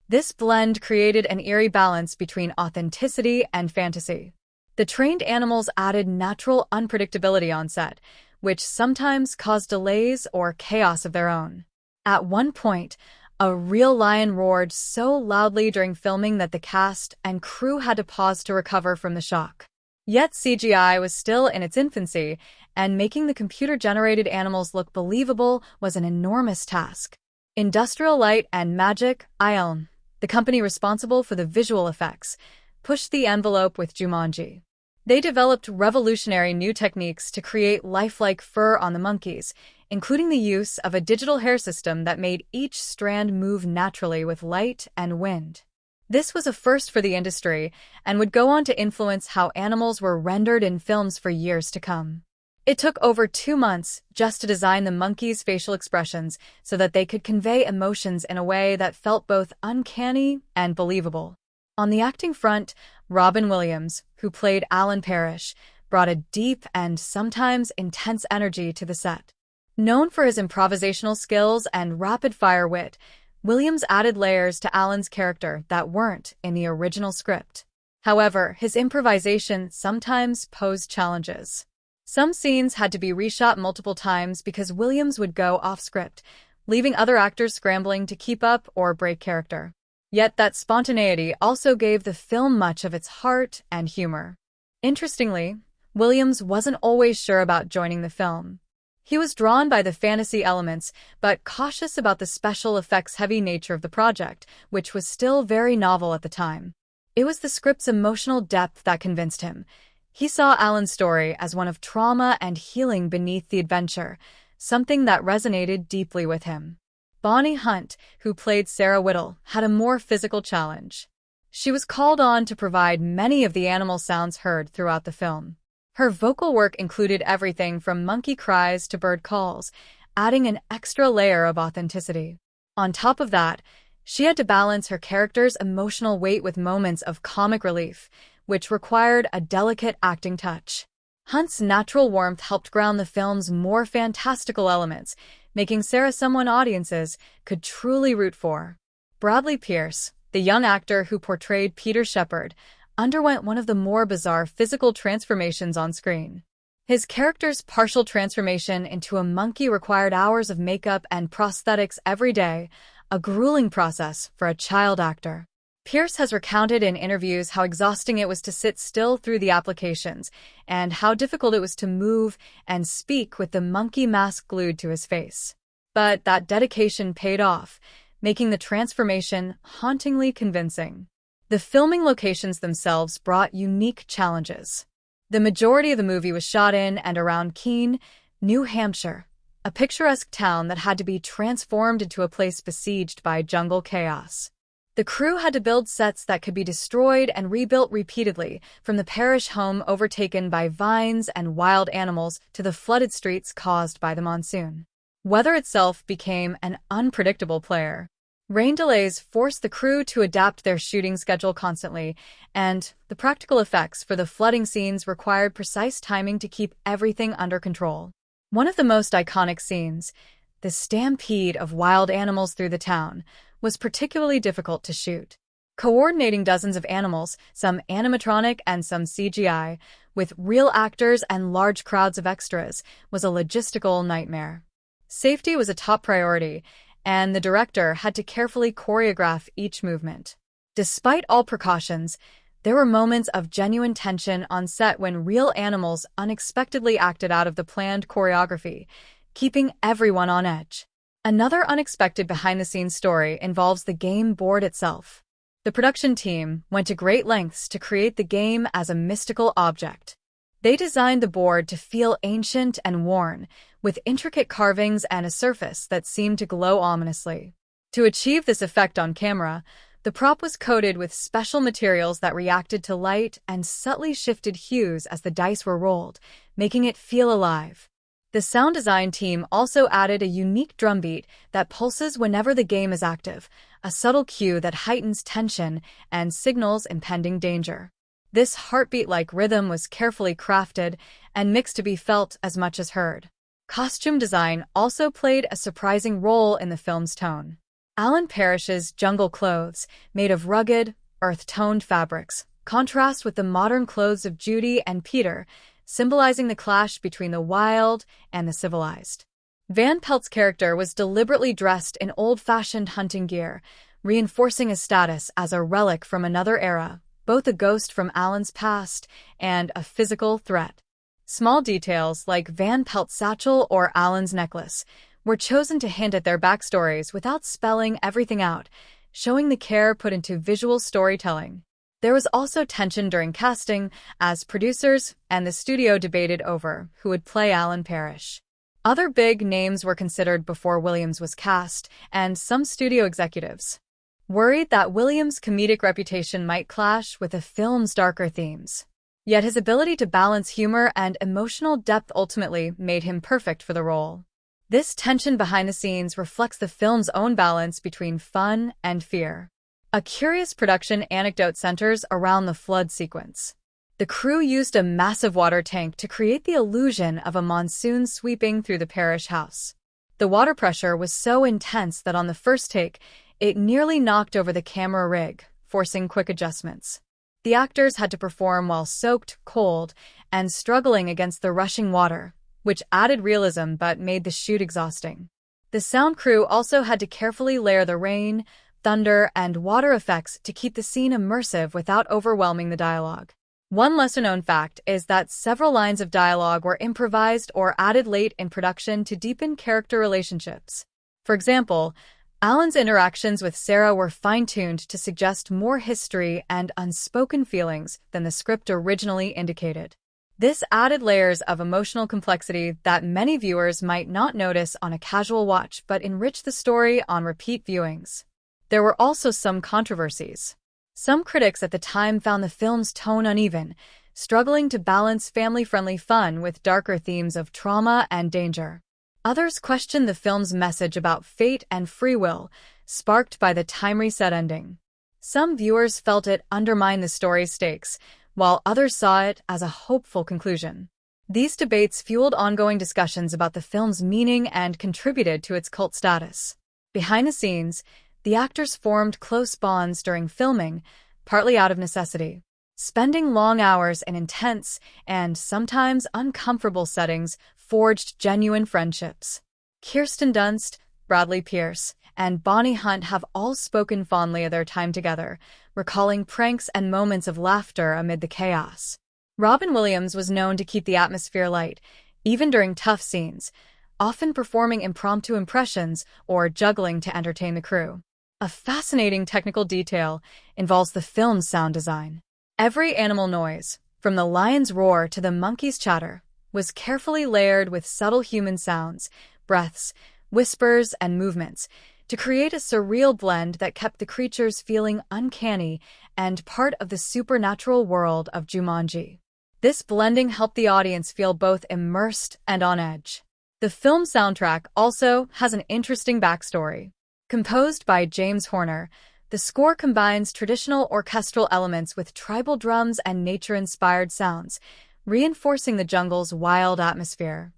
This blend created an eerie balance between authenticity and fantasy. The trained animals added natural unpredictability on set, which sometimes caused delays or chaos of their own. At one point, a real lion roared so loudly during filming that the cast and crew had to pause to recover from the shock. Yet CGI was still in its infancy, and making the computer-generated animals look believable was an enormous task. Industrial Light and Magic, ILM, the company responsible for the visual effects, pushed the envelope with Jumanji. They developed revolutionary new techniques to create lifelike fur on the monkeys, including the use of a digital hair system that made each strand move naturally with light and wind. This was a first for the industry and would go on to influence how animals were rendered in films for years to come. It took over 2 months just to design the monkeys' facial expressions so that they could convey emotions in a way that felt both uncanny and believable. On the acting front, Robin Williams, who played Alan Parrish, brought a deep and sometimes intense energy to the set. Known for his improvisational skills and rapid-fire wit, Williams added layers to Alan's character that weren't in the original script. However, his improvisation sometimes posed challenges. Some scenes had to be reshot multiple times because Williams would go off-script, leaving other actors scrambling to keep up or break character. Yet that spontaneity also gave the film much of its heart and humor. Interestingly, Williams wasn't always sure about joining the film. He was drawn by the fantasy elements, but cautious about the special effects-heavy nature of the project, which was still very novel at the time. It was the script's emotional depth that convinced him. He saw Alan's story as one of trauma and healing beneath the adventure, something that resonated deeply with him. Bonnie Hunt, who played Sarah Whittle, had a more physical challenge. She was called on to provide many of the animal sounds heard throughout the film. Her vocal work included everything from monkey cries to bird calls, adding an extra layer of authenticity. On top of that, she had to balance her character's emotional weight with moments of comic relief, which required a delicate acting touch. Hunt's natural warmth helped ground the film's more fantastical elements, making Sarah someone audiences could truly root for. Bradley Pierce, the young actor who portrayed Peter Shepard, underwent one of the more bizarre physical transformations on screen. His character's partial transformation into a monkey required hours of makeup and prosthetics every day, a grueling process for a child actor. Pierce has recounted in interviews how exhausting it was to sit still through the applications, and how difficult it was to move and speak with the monkey mask glued to his face. But that dedication paid off, making the transformation hauntingly convincing. The filming locations themselves brought unique challenges. The majority of the movie was shot in and around Keene, New Hampshire, a picturesque town that had to be transformed into a place besieged by jungle chaos. The crew had to build sets that could be destroyed and rebuilt repeatedly, from the parish home overtaken by vines and wild animals to the flooded streets caused by the monsoon. Weather itself became an unpredictable player. Rain delays forced the crew to adapt their shooting schedule constantly, and the practical effects for the flooding scenes required precise timing to keep everything under control. One of the most iconic scenes, the stampede of wild animals through the town, was particularly difficult to shoot. Coordinating dozens of animals, some animatronic and some CGI, with real actors and large crowds of extras, was a logistical nightmare. Safety was a top priority, and the director had to carefully choreograph each movement. Despite all precautions, there were moments of genuine tension on set when real animals unexpectedly acted out of the planned choreography, keeping everyone on edge. Another unexpected behind-the-scenes story involves the game board itself. The production team went to great lengths to create the game as a mystical object. They designed the board to feel ancient and worn, with intricate carvings and a surface that seemed to glow ominously. To achieve this effect on camera, the prop was coated with special materials that reacted to light and subtly shifted hues as the dice were rolled, making it feel alive. The sound design team also added a unique drumbeat that pulses whenever the game is active, a subtle cue that heightens tension and signals impending danger. This heartbeat-like rhythm was carefully crafted and mixed to be felt as much as heard. Costume design also played a surprising role in the film's tone. Alan Parrish's jungle clothes, made of rugged, earth-toned fabrics, contrast with the modern clothes of Judy and Peter, symbolizing the clash between the wild and the civilized. Van Pelt's character was deliberately dressed in old-fashioned hunting gear, reinforcing his status as a relic from another era, both a ghost from Alan's past and a physical threat. Small details like Van Pelt's satchel or Alan's necklace were chosen to hint at their backstories without spelling everything out, showing the care put into visual storytelling. There was also tension during casting, as producers and the studio debated over who would play Alan Parrish. Other big names were considered before Williams was cast, and some studio executives worried that Williams' comedic reputation might clash with the film's darker themes. Yet his ability to balance humor and emotional depth ultimately made him perfect for the role. This tension behind the scenes reflects the film's own balance between fun and fear. A curious production anecdote centers around the flood sequence. The crew used a massive water tank to create the illusion of a monsoon sweeping through the parish house. The water pressure was so intense that on the first take, it nearly knocked over the camera rig, forcing quick adjustments. The actors had to perform while soaked, cold, and struggling against the rushing water, which added realism but made the shoot exhausting. The sound crew also had to carefully layer the rain, thunder, and water effects to keep the scene immersive without overwhelming the dialogue. One lesser-known fact is that several lines of dialogue were improvised or added late in production to deepen character relationships. For example, Alan's interactions with Sarah were fine-tuned to suggest more history and unspoken feelings than the script originally indicated. This added layers of emotional complexity that many viewers might not notice on a casual watch but enrich the story on repeat viewings. There were also some controversies. Some critics at the time found the film's tone uneven, struggling to balance family-friendly fun with darker themes of trauma and danger. Others questioned the film's message about fate and free will, sparked by the time reset ending. Some viewers felt it undermined the story's stakes, while others saw it as a hopeful conclusion. These debates fueled ongoing discussions about the film's meaning and contributed to its cult status. Behind the scenes, the actors formed close bonds during filming, partly out of necessity. Spending long hours in intense and sometimes uncomfortable settings forged genuine friendships. Kirsten Dunst, Bradley Pierce, and Bonnie Hunt have all spoken fondly of their time together, recalling pranks and moments of laughter amid the chaos. Robin Williams was known to keep the atmosphere light, even during tough scenes, often performing impromptu impressions or juggling to entertain the crew. A fascinating technical detail involves the film's sound design. Every animal noise, from the lion's roar to the monkey's chatter, was carefully layered with subtle human sounds, breaths, whispers, and movements to create a surreal blend that kept the creatures feeling uncanny and part of the supernatural world of Jumanji. This blending helped the audience feel both immersed and on edge. The film soundtrack also has an interesting backstory. Composed by James Horner, the score combines traditional orchestral elements with tribal drums and nature-inspired sounds, reinforcing the jungle's wild atmosphere.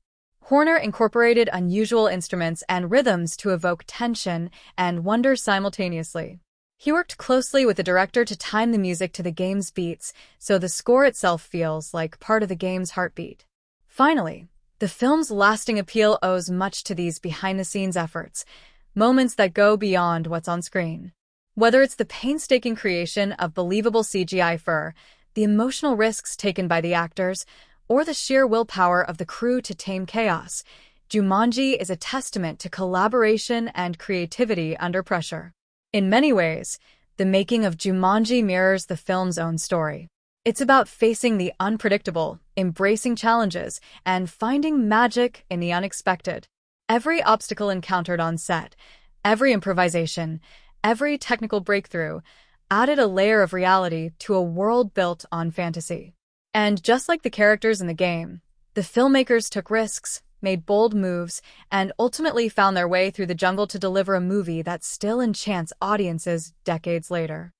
Horner incorporated unusual instruments and rhythms to evoke tension and wonder simultaneously. He worked closely with the director to time the music to the game's beats, so the score itself feels like part of the game's heartbeat. Finally, the film's lasting appeal owes much to these behind-the-scenes efforts, moments that go beyond what's on screen. Whether it's the painstaking creation of believable CGI fur, the emotional risks taken by the actors, or the sheer willpower of the crew to tame chaos, Jumanji is a testament to collaboration and creativity under pressure. In many ways, the making of Jumanji mirrors the film's own story. It's about facing the unpredictable, embracing challenges, and finding magic in the unexpected. Every obstacle encountered on set, every improvisation, every technical breakthrough added a layer of reality to a world built on fantasy. And just like the characters in the game, the filmmakers took risks, made bold moves, and ultimately found their way through the jungle to deliver a movie that still enchants audiences decades later.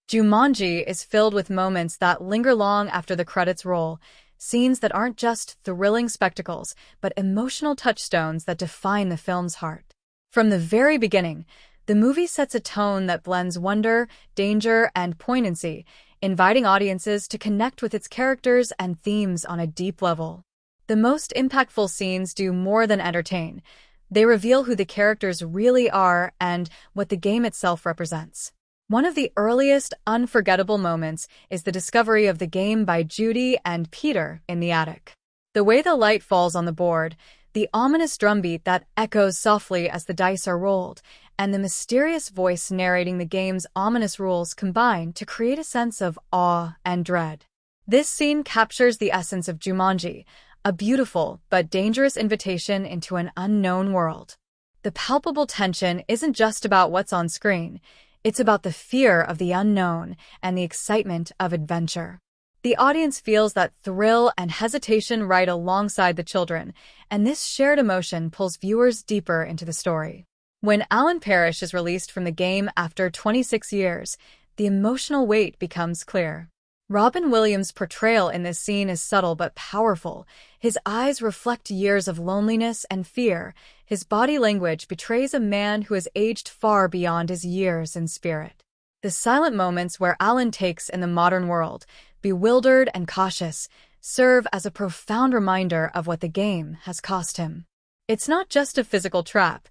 Jumanji is filled with moments that linger long after the credits roll, scenes that aren't just thrilling spectacles, but emotional touchstones that define the film's heart. From the very beginning, the movie sets a tone that blends wonder, danger, and poignancy, inviting audiences to connect with its characters and themes on a deep level. The most impactful scenes do more than entertain. They reveal who the characters really are and what the game itself represents. One of the earliest unforgettable moments is the discovery of the game by Judy and Peter in the attic. The way the light falls on the board, the ominous drumbeat that echoes softly as the dice are rolled, and the mysterious voice narrating the game's ominous rules combine to create a sense of awe and dread. This scene captures the essence of Jumanji, a beautiful but dangerous invitation into an unknown world. The palpable tension isn't just about what's on screen. It's about the fear of the unknown and the excitement of adventure. The audience feels that thrill and hesitation right alongside the children, and this shared emotion pulls viewers deeper into the story. When Alan Parrish is released from the game after 26 years, the emotional weight becomes clear. Robin Williams' portrayal in this scene is subtle but powerful. His eyes reflect years of loneliness and fear. His body language betrays a man who has aged far beyond his years in spirit. The silent moments where Alan takes in the modern world, bewildered and cautious, serve as a profound reminder of what the game has cost him. It's not just a physical trap,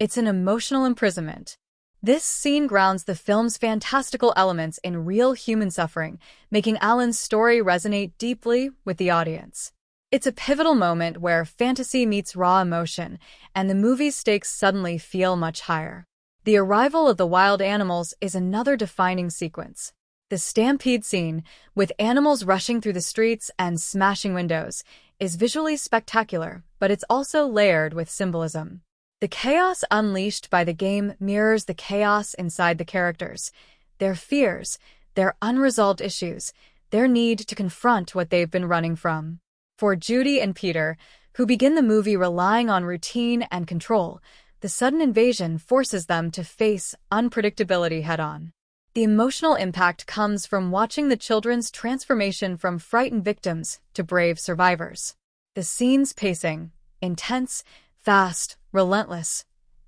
it's an emotional imprisonment. This scene grounds the film's fantastical elements in real human suffering, making Alan's story resonate deeply with the audience. It's a pivotal moment where fantasy meets raw emotion, and the movie's stakes suddenly feel much higher. The arrival of the wild animals is another defining sequence. The stampede scene, with animals rushing through the streets and smashing windows, is visually spectacular, but it's also layered with symbolism. The chaos unleashed by the game mirrors the chaos inside the characters, their fears, their unresolved issues, their need to confront what they've been running from. For Judy and Peter, who begin the movie relying on routine and control, the sudden invasion forces them to face unpredictability head-on. The emotional impact comes from watching the children's transformation from frightened victims to brave survivors. The scene's pacing, intense, fast, relentless,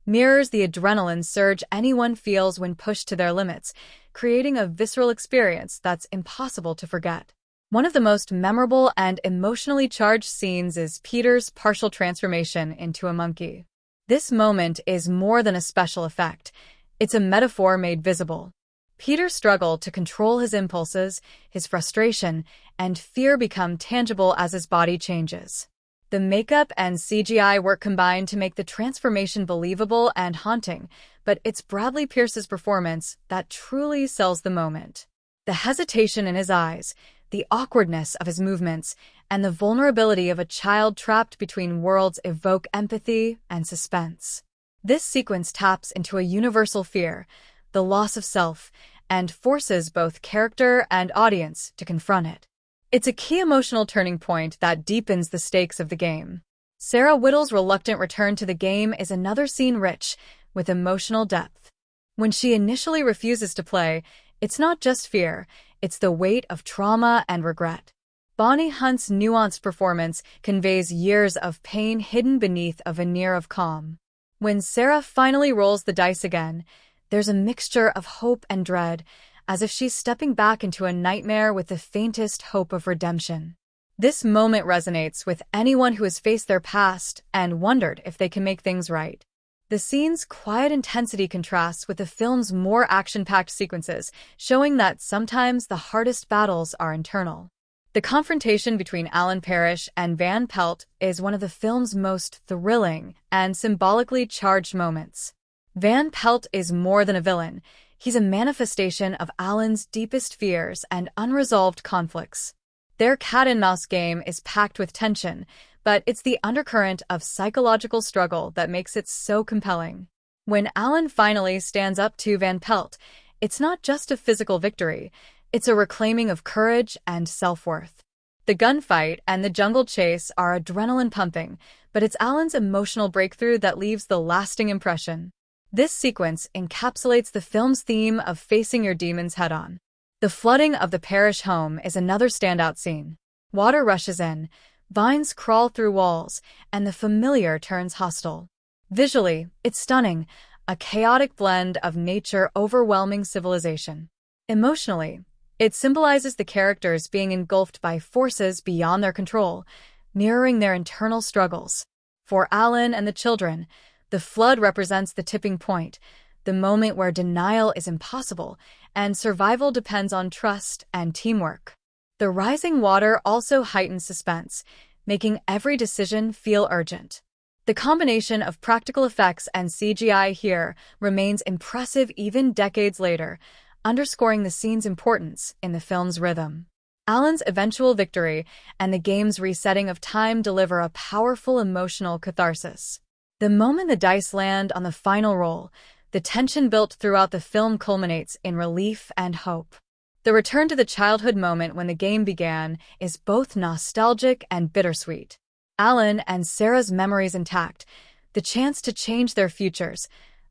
mirrors the adrenaline surge anyone feels when pushed to their limits, creating a visceral experience that's impossible to forget. One of the most memorable and emotionally charged scenes is Peter's partial transformation into a monkey. This moment is more than a special effect. It's a metaphor made visible. Peter's struggle to control his impulses, his frustration, and fear become tangible as his body changes. The makeup and CGI work combined to make the transformation believable and haunting, but it's Bradley Pierce's performance that truly sells the moment. The hesitation in his eyes, the awkwardness of his movements, and the vulnerability of a child trapped between worlds evoke empathy and suspense. This sequence taps into a universal fear, the loss of self, and forces both character and audience to confront it. It's a key emotional turning point that deepens the stakes of the game. Sarah Whittle's reluctant return to the game is another scene rich with emotional depth. When she initially refuses to play, it's not just fear, it's the weight of trauma and regret. Bonnie Hunt's nuanced performance conveys years of pain hidden beneath a veneer of calm. When Sarah finally rolls the dice again, there's a mixture of hope and dread, as if she's stepping back into a nightmare with the faintest hope of redemption. This moment resonates with anyone who has faced their past and wondered if they can make things right. The scene's quiet intensity contrasts with the film's more action-packed sequences, showing that sometimes the hardest battles are internal. The confrontation between Alan Parrish and Van Pelt is one of the film's most thrilling and symbolically charged moments. Van Pelt is more than a villain. He's a manifestation of Alan's deepest fears and unresolved conflicts. Their cat-and-mouse game is packed with tension, but it's the undercurrent of psychological struggle that makes it so compelling. When Alan finally stands up to Van Pelt, it's not just a physical victory, it's a reclaiming of courage and self-worth. The gunfight and the jungle chase are adrenaline-pumping, but it's Alan's emotional breakthrough that leaves the lasting impression. This sequence encapsulates the film's theme of facing your demons head-on. The flooding of the Parrish home is another standout scene. Water rushes in, vines crawl through walls, and the familiar turns hostile. Visually, it's stunning, a chaotic blend of nature overwhelming civilization. Emotionally, it symbolizes the characters being engulfed by forces beyond their control, mirroring their internal struggles. For Alan and the children, the flood represents the tipping point, the moment where denial is impossible and survival depends on trust and teamwork. The rising water also heightens suspense, making every decision feel urgent. The combination of practical effects and CGI here remains impressive even decades later, underscoring the scene's importance in the film's rhythm. Alan's eventual victory and the game's resetting of time deliver a powerful emotional catharsis. The moment the dice land on the final roll, the tension built throughout the film culminates in relief and hope. The return to the childhood moment when the game began is both nostalgic and bittersweet. Alan and Sarah's memories intact, the chance to change their futures,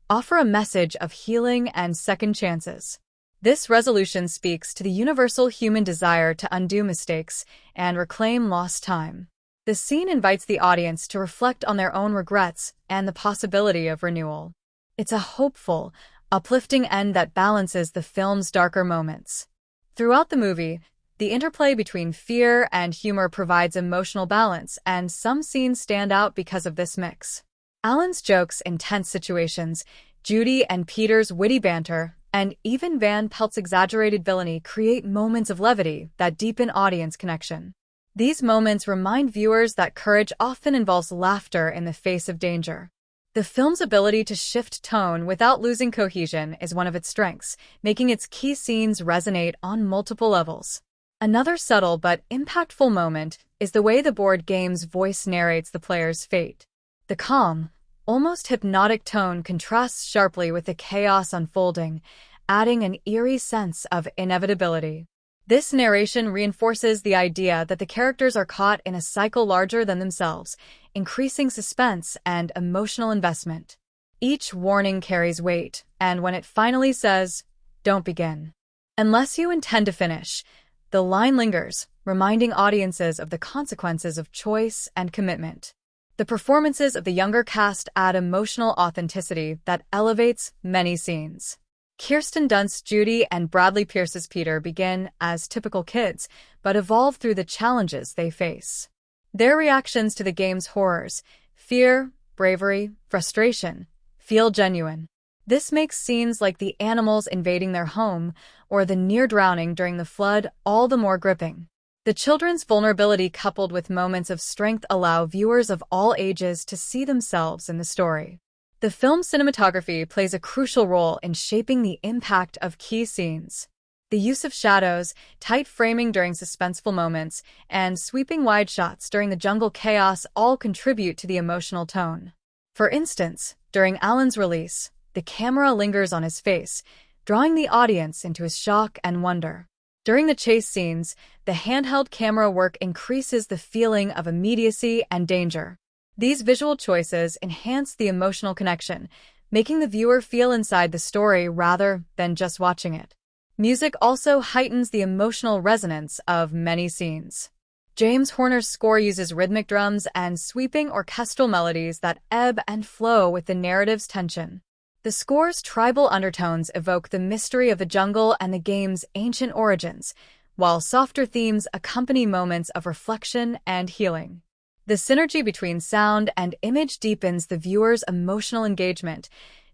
offer a message of healing and second chances. This resolution speaks to the universal human desire to undo mistakes and reclaim lost time. The scene invites the audience to reflect on their own regrets and the possibility of renewal. It's a hopeful, uplifting end that balances the film's darker moments. Throughout the movie, the interplay between fear and humor provides emotional balance, and some scenes stand out because of this mix. Alan's jokes in tense situations, Judy and Peter's witty banter, and even Van Pelt's exaggerated villainy create moments of levity that deepen audience connection. These moments remind viewers that courage often involves laughter in the face of danger. The film's ability to shift tone without losing cohesion is one of its strengths, making its key scenes resonate on multiple levels. Another subtle but impactful moment is the way the board game's voice narrates the player's fate. The calm, almost hypnotic tone contrasts sharply with the chaos unfolding, adding an eerie sense of inevitability. This narration reinforces the idea that the characters are caught in a cycle larger than themselves, increasing suspense and emotional investment. Each warning carries weight, and when it finally says, "Don't begin unless you intend to finish," the line lingers, reminding audiences of the consequences of choice and commitment. The performances of the younger cast add emotional authenticity that elevates many scenes. Kirsten Dunst's Judy and Bradley Pierce's Peter begin as typical kids, but evolve through the challenges they face. Their reactions to the game's horrors, fear, bravery, frustration, feel genuine. This makes scenes like the animals invading their home or the near drowning during the flood all the more gripping. The children's vulnerability coupled with moments of strength allow viewers of all ages to see themselves in the story. The film's cinematography plays a crucial role in shaping the impact of key scenes. The use of shadows, tight framing during suspenseful moments, and sweeping wide shots during the jungle chaos all contribute to the emotional tone. For instance, during Alan's release, the camera lingers on his face, drawing the audience into his shock and wonder. During the chase scenes, the handheld camera work increases the feeling of immediacy and danger. These visual choices enhance the emotional connection, making the viewer feel inside the story rather than just watching it. Music also heightens the emotional resonance of many scenes. James Horner's score uses rhythmic drums and sweeping orchestral melodies that ebb and flow with the narrative's tension. The score's tribal undertones evoke the mystery of the jungle and the game's ancient origins, while softer themes accompany moments of reflection and healing. The synergy between sound and image deepens the viewer's emotional engagement,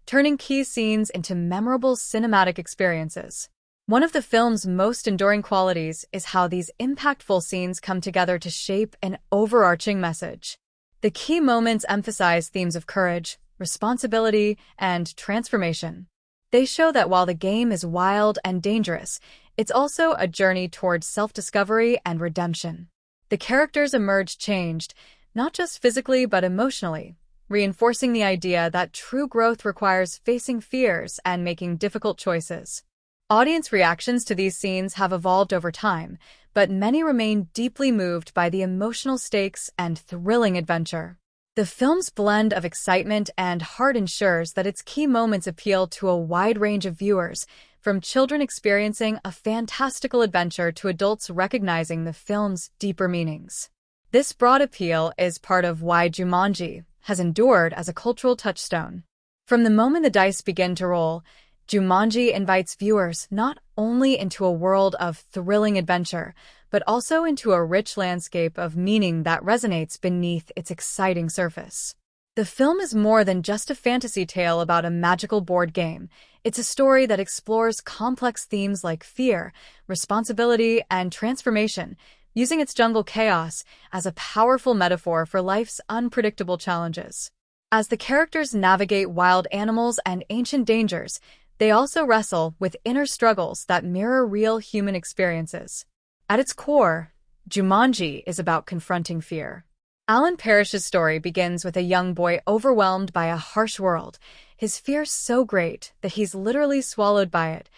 turning key scenes into memorable cinematic experiences. One of the film's most enduring qualities is how these impactful scenes come together to shape an overarching message. The key moments emphasize themes of courage, responsibility, and transformation. They show that while the game is wild and dangerous, it's also a journey towards self-discovery and redemption. The characters emerge changed, not just physically but emotionally, reinforcing the idea that true growth requires facing fears and making difficult choices. Audience reactions to these scenes have evolved over time, but many remain deeply moved by the emotional stakes and thrilling adventure. The film's blend of excitement and heart ensures that its key moments appeal to a wide range of viewers, from children experiencing a fantastical adventure to adults recognizing the film's deeper meanings. This broad appeal is part of why Jumanji has endured as a cultural touchstone. From the moment the dice begin to roll, Jumanji invites viewers not only into a world of thrilling adventure, but also into a rich landscape of meaning that resonates beneath its exciting surface. The film is more than just a fantasy tale about a magical board game. It's a story that explores complex themes like fear, responsibility, and transformation, using its jungle chaos as a powerful metaphor for life's unpredictable challenges. As the characters navigate wild animals and ancient dangers, they also wrestle with inner struggles that mirror real human experiences. At its core, Jumanji is about confronting fear. Alan Parrish's story begins with a young boy overwhelmed by a harsh world, his fear so great that he's literally swallowed by it,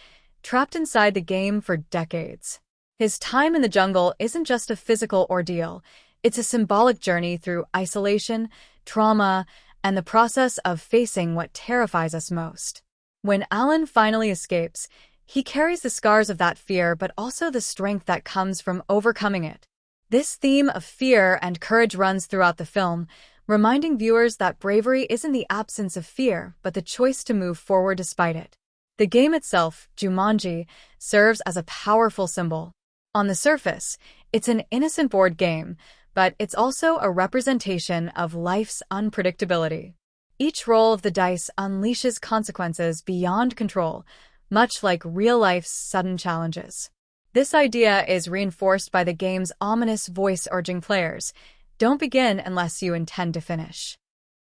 trapped inside the game for decades. His time in the jungle isn't just a physical ordeal, it's a symbolic journey through isolation, trauma, and the process of facing what terrifies us most. When Alan finally escapes, He carries the scars of that fear, but also the strength that comes from overcoming it. This theme of fear and courage runs throughout the film, reminding viewers that bravery isn't the absence of fear, but the choice to move forward despite it. The game itself, Jumanji, serves as a powerful symbol. On the surface, it's an innocent board game, but it's also a representation of life's unpredictability. Each roll of the dice unleashes consequences beyond control, much like real life's sudden challenges. This idea is reinforced by the game's ominous voice urging players, "Don't begin unless you intend to finish."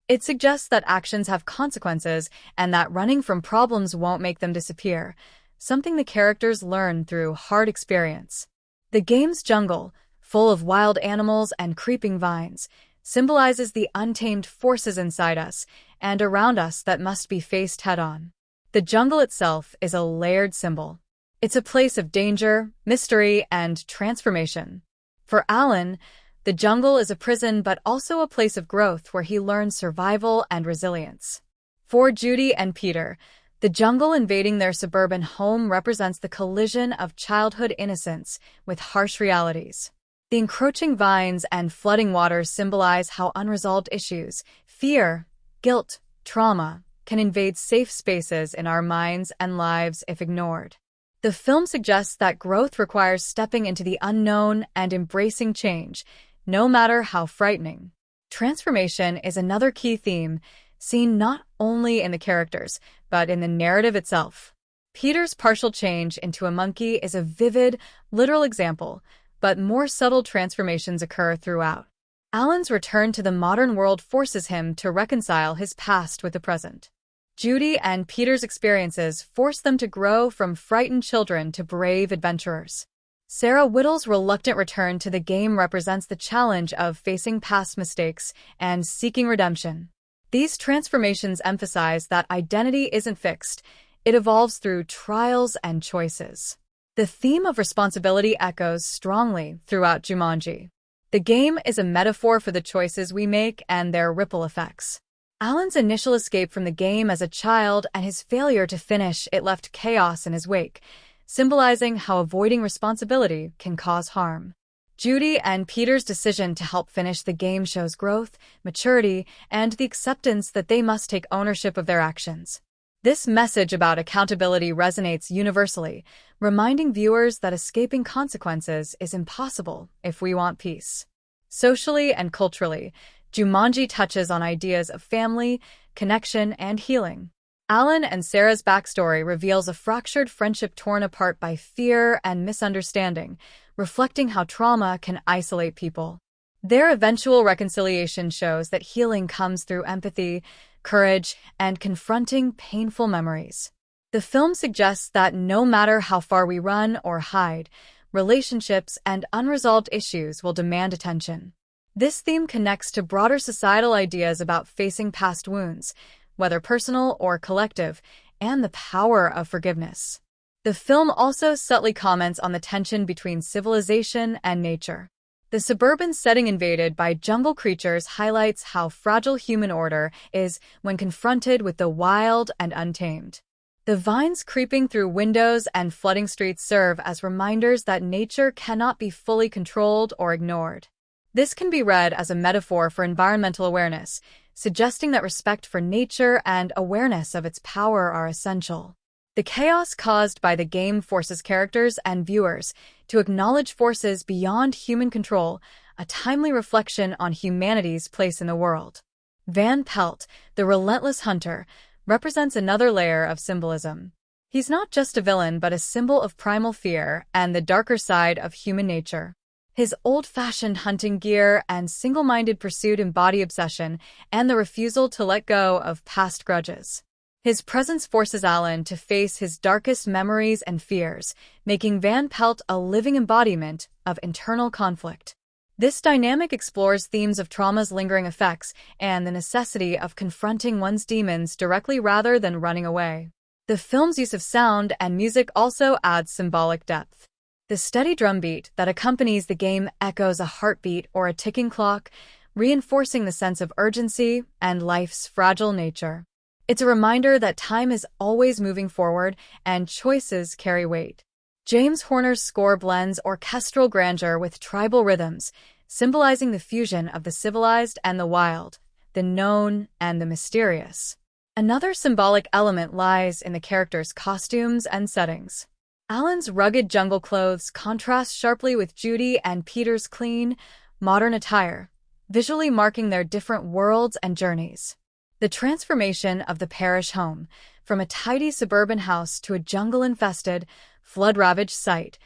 It suggests that actions have consequences and that running from problems won't make them disappear, something the characters learn through hard experience. The game's jungle, full of wild animals and creeping vines, symbolizes the untamed forces inside us and around us that must be faced head-on. The jungle itself is a layered symbol. It's a place of danger, mystery, and transformation. For Alan, the jungle is a prison but also a place of growth where he learns survival and resilience. For Judy and Peter, the jungle invading their suburban home represents the collision of childhood innocence with harsh realities. The encroaching vines and flooding waters symbolize how unresolved issues, fear, guilt, trauma, can invade safe spaces in our minds and lives if ignored. The film suggests that growth requires stepping into the unknown and embracing change, no matter how frightening. Transformation is another key theme, seen not only in the characters, but in the narrative itself. Peter's partial change into a monkey is a vivid, literal example, but more subtle transformations occur throughout. Alan's return to the modern world forces him to reconcile his past with the present. Judy and Peter's experiences force them to grow from frightened children to brave adventurers. Sarah Whittle's reluctant return to the game represents the challenge of facing past mistakes and seeking redemption. These transformations emphasize that identity isn't fixed, it evolves through trials and choices. The theme of responsibility echoes strongly throughout Jumanji. The game is a metaphor for the choices we make and their ripple effects. Alan's initial escape from the game as a child and his failure to finish it left chaos in his wake, symbolizing how avoiding responsibility can cause harm. Judy and Peter's decision to help finish the game shows growth, maturity, and the acceptance that they must take ownership of their actions. This message about accountability resonates universally, reminding viewers that escaping consequences is impossible if we want peace. Socially and culturally, Jumanji touches on ideas of family, connection, and healing. Alan and Sarah's backstory reveals a fractured friendship torn apart by fear and misunderstanding, reflecting how trauma can isolate people. Their eventual reconciliation shows that healing comes through empathy, courage, and confronting painful memories. The film suggests that no matter how far we run or hide, relationships and unresolved issues will demand attention. This theme connects to broader societal ideas about facing past wounds, whether personal or collective, and the power of forgiveness. The film also subtly comments on the tension between civilization and nature. The suburban setting invaded by jungle creatures highlights how fragile human order is when confronted with the wild and untamed. The vines creeping through windows and flooding streets serve as reminders that nature cannot be fully controlled or ignored. This can be read as a metaphor for environmental awareness, suggesting that respect for nature and awareness of its power are essential. The chaos caused by the game forces characters and viewers to acknowledge forces beyond human control, a timely reflection on humanity's place in the world. Van Pelt, the relentless hunter, represents another layer of symbolism. He's not just a villain but a symbol of primal fear and the darker side of human nature. His old-fashioned hunting gear and single-minded pursuit embody obsession and the refusal to let go of past grudges. His presence forces Alan to face his darkest memories and fears, making Van Pelt a living embodiment of internal conflict. This dynamic explores themes of trauma's lingering effects and the necessity of confronting one's demons directly rather than running away. The film's use of sound and music also adds symbolic depth. The steady drumbeat that accompanies the game echoes a heartbeat or a ticking clock, reinforcing the sense of urgency and life's fragile nature. It's a reminder that time is always moving forward and choices carry weight. James Horner's score blends orchestral grandeur with tribal rhythms, symbolizing the fusion of the civilized and the wild, the known and the mysterious. Another symbolic element lies in the characters' costumes and settings. Alan's rugged jungle clothes contrast sharply with Judy and Peter's clean, modern attire, visually marking their different worlds and journeys. The transformation of the parish home, from a tidy suburban house to a jungle-infested, flood-ravaged site,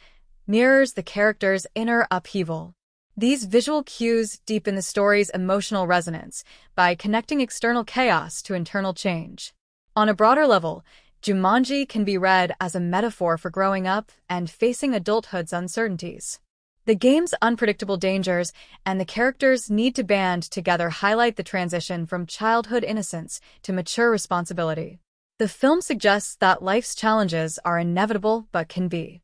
mirrors the characters' inner upheaval. These visual cues deepen the story's emotional resonance by connecting external chaos to internal change. On a broader level, Jumanji can be read as a metaphor for growing up and facing adulthood's uncertainties. The game's unpredictable dangers and the characters' need to band together highlight the transition from childhood innocence to mature responsibility. The film suggests that life's challenges are inevitable but can be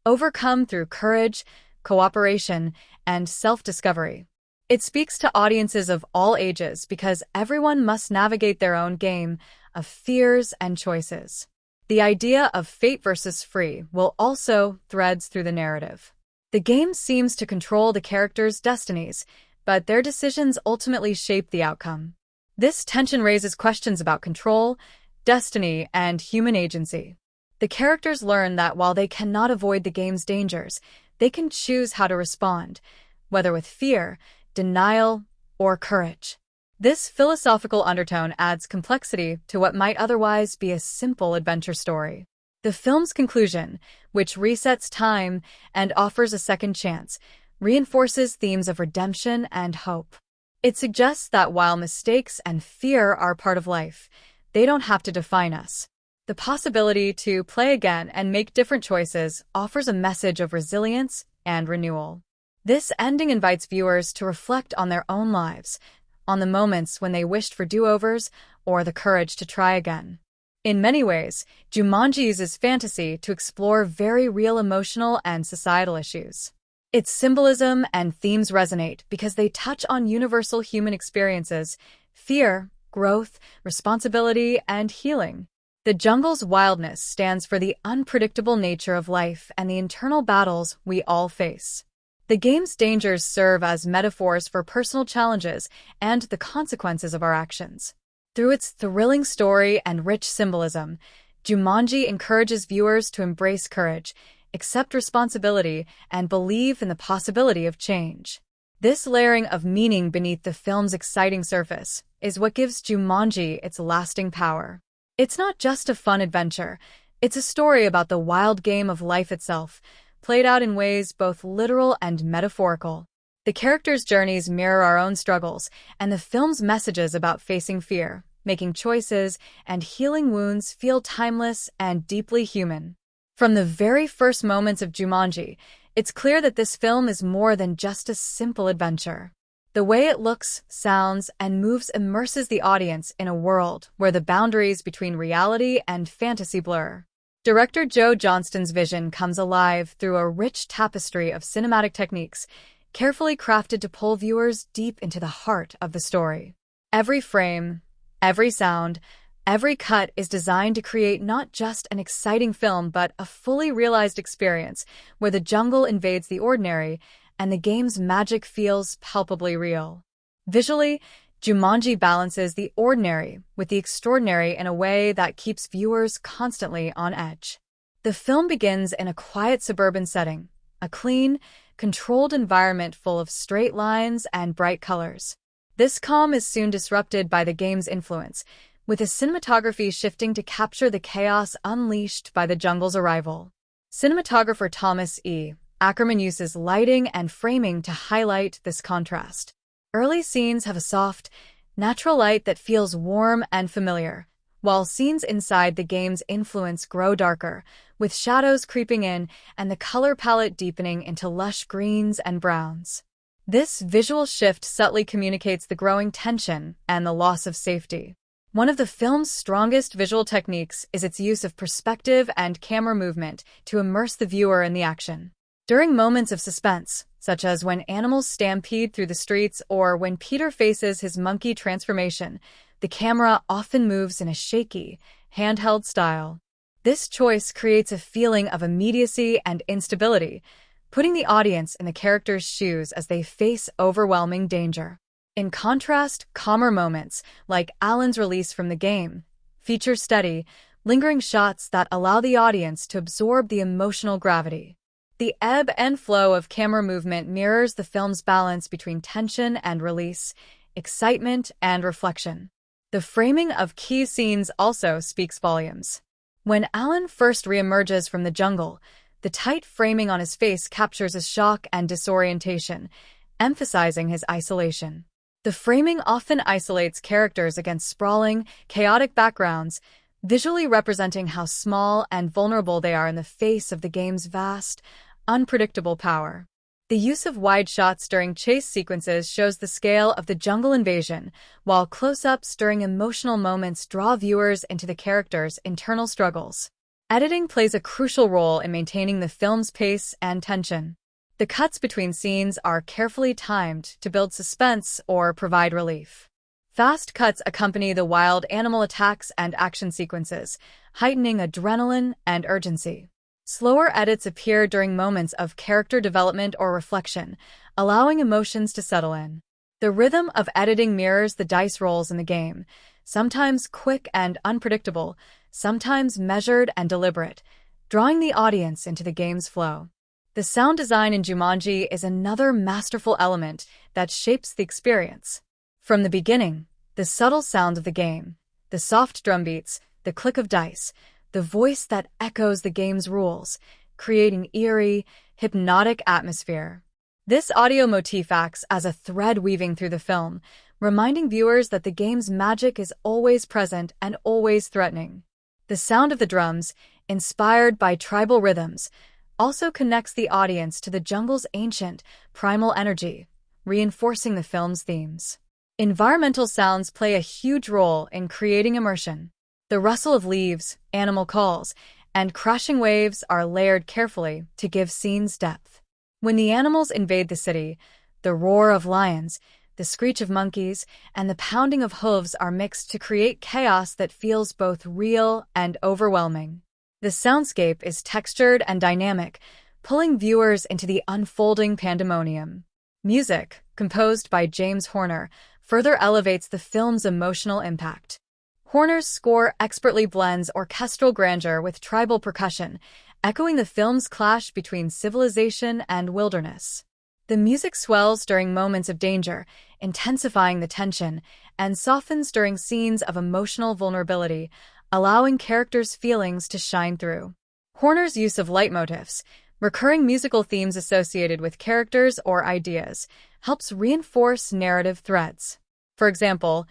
overcome through courage, cooperation, and self-discovery. It speaks to audiences of all ages because everyone must navigate their own game of fears and choices. The idea of fate versus free will also threads through the narrative. The game seems to control the characters' destinies, but their decisions ultimately shape the outcome. This tension raises questions about control, destiny, and human agency. The characters learn that while they cannot avoid the game's dangers, they can choose how to respond, whether with fear, denial, or courage. This philosophical undertone adds complexity to what might otherwise be a simple adventure story. The film's conclusion, which resets time and offers a second chance, reinforces themes of redemption and hope. It suggests that while mistakes and fear are part of life, they don't have to define us. The possibility to play again and make different choices offers a message of resilience and renewal. This ending invites viewers to reflect on their own lives, on the moments when they wished for do-overs or the courage to try again. In many ways, Jumanji uses fantasy to explore very real emotional and societal issues. Its symbolism and themes resonate because they touch on universal human experiences: fear, growth, responsibility, and healing. The jungle's wildness stands for the unpredictable nature of life and the internal battles we all face. The game's dangers serve as metaphors for personal challenges and the consequences of our actions. Through its thrilling story and rich symbolism, Jumanji encourages viewers to embrace courage, accept responsibility, and believe in the possibility of change. This layering of meaning beneath the film's exciting surface is what gives Jumanji its lasting power. It's not just a fun adventure, it's a story about the wild game of life itself, played out in ways both literal and metaphorical. The characters' journeys mirror our own struggles, and the film's messages about facing fear, making choices, and healing wounds feel timeless and deeply human. From the very first moments of Jumanji, it's clear that this film is more than just a simple adventure. The way it looks, sounds, and moves immerses the audience in a world where the boundaries between reality and fantasy blur. Director Joe Johnston's vision comes alive through a rich tapestry of cinematic techniques, carefully crafted to pull viewers deep into the heart of the story. Every frame, every sound, every cut is designed to create not just an exciting film but a fully realized experience where the jungle invades the ordinary and the game's magic feels palpably real. Visually, Jumanji balances the ordinary with the extraordinary in a way that keeps viewers constantly on edge. The film begins in a quiet suburban setting, a clean, controlled environment full of straight lines and bright colors. This calm is soon disrupted by the game's influence, with the cinematography shifting to capture the chaos unleashed by the jungle's arrival. Cinematographer Thomas E. Ackerman uses lighting and framing to highlight this contrast. Early scenes have a soft, natural light that feels warm and familiar, while scenes inside the game's influence grow darker, with shadows creeping in and the color palette deepening into lush greens and browns. This visual shift subtly communicates the growing tension and the loss of safety. One of the film's strongest visual techniques is its use of perspective and camera movement to immerse the viewer in the action. During moments of suspense, such as when animals stampede through the streets or when Peter faces his monkey transformation, the camera often moves in a shaky, handheld style. This choice creates a feeling of immediacy and instability, putting the audience in the characters' shoes as they face overwhelming danger. In contrast, calmer moments, like Alan's release from the game, feature steady, lingering shots that allow the audience to absorb the emotional gravity. The ebb and flow of camera movement mirrors the film's balance between tension and release, excitement and reflection. The framing of key scenes also speaks volumes. When Alan first reemerges from the jungle, the tight framing on his face captures his shock and disorientation, emphasizing his isolation. The framing often isolates characters against sprawling, chaotic backgrounds, visually representing how small and vulnerable they are in the face of the game's vast, unpredictable power. The use of wide shots during chase sequences shows the scale of the jungle invasion, while close-ups during emotional moments draw viewers into the characters' internal struggles. Editing plays a crucial role in maintaining the film's pace and tension. The cuts between scenes are carefully timed to build suspense or provide relief. Fast cuts accompany the wild animal attacks and action sequences, heightening adrenaline and urgency. Slower edits appear during moments of character development or reflection, allowing emotions to settle in. The rhythm of editing mirrors the dice rolls in the game, sometimes quick and unpredictable, sometimes measured and deliberate, drawing the audience into the game's flow. The sound design in Jumanji is another masterful element that shapes the experience. From the beginning, the subtle sound of the game, the soft drum beats, the click of dice, the voice that echoes the game's rules, creating eerie, hypnotic atmosphere. This audio motif acts as a thread weaving through the film, reminding viewers that the game's magic is always present and always threatening. The sound of the drums, inspired by tribal rhythms, also connects the audience to the jungle's ancient, primal energy, reinforcing the film's themes. Environmental sounds play a huge role in creating immersion. The rustle of leaves, animal calls, and crashing waves are layered carefully to give scenes depth. When the animals invade the city, the roar of lions, the screech of monkeys, and the pounding of hooves are mixed to create chaos that feels both real and overwhelming. The soundscape is textured and dynamic, pulling viewers into the unfolding pandemonium. Music, composed by James Horner, further elevates the film's emotional impact. Horner's score expertly blends orchestral grandeur with tribal percussion, echoing the film's clash between civilization and wilderness. The music swells during moments of danger, intensifying the tension, and softens during scenes of emotional vulnerability, allowing characters' feelings to shine through. Horner's use of leitmotifs, recurring musical themes associated with characters or ideas, helps reinforce narrative threads. For example,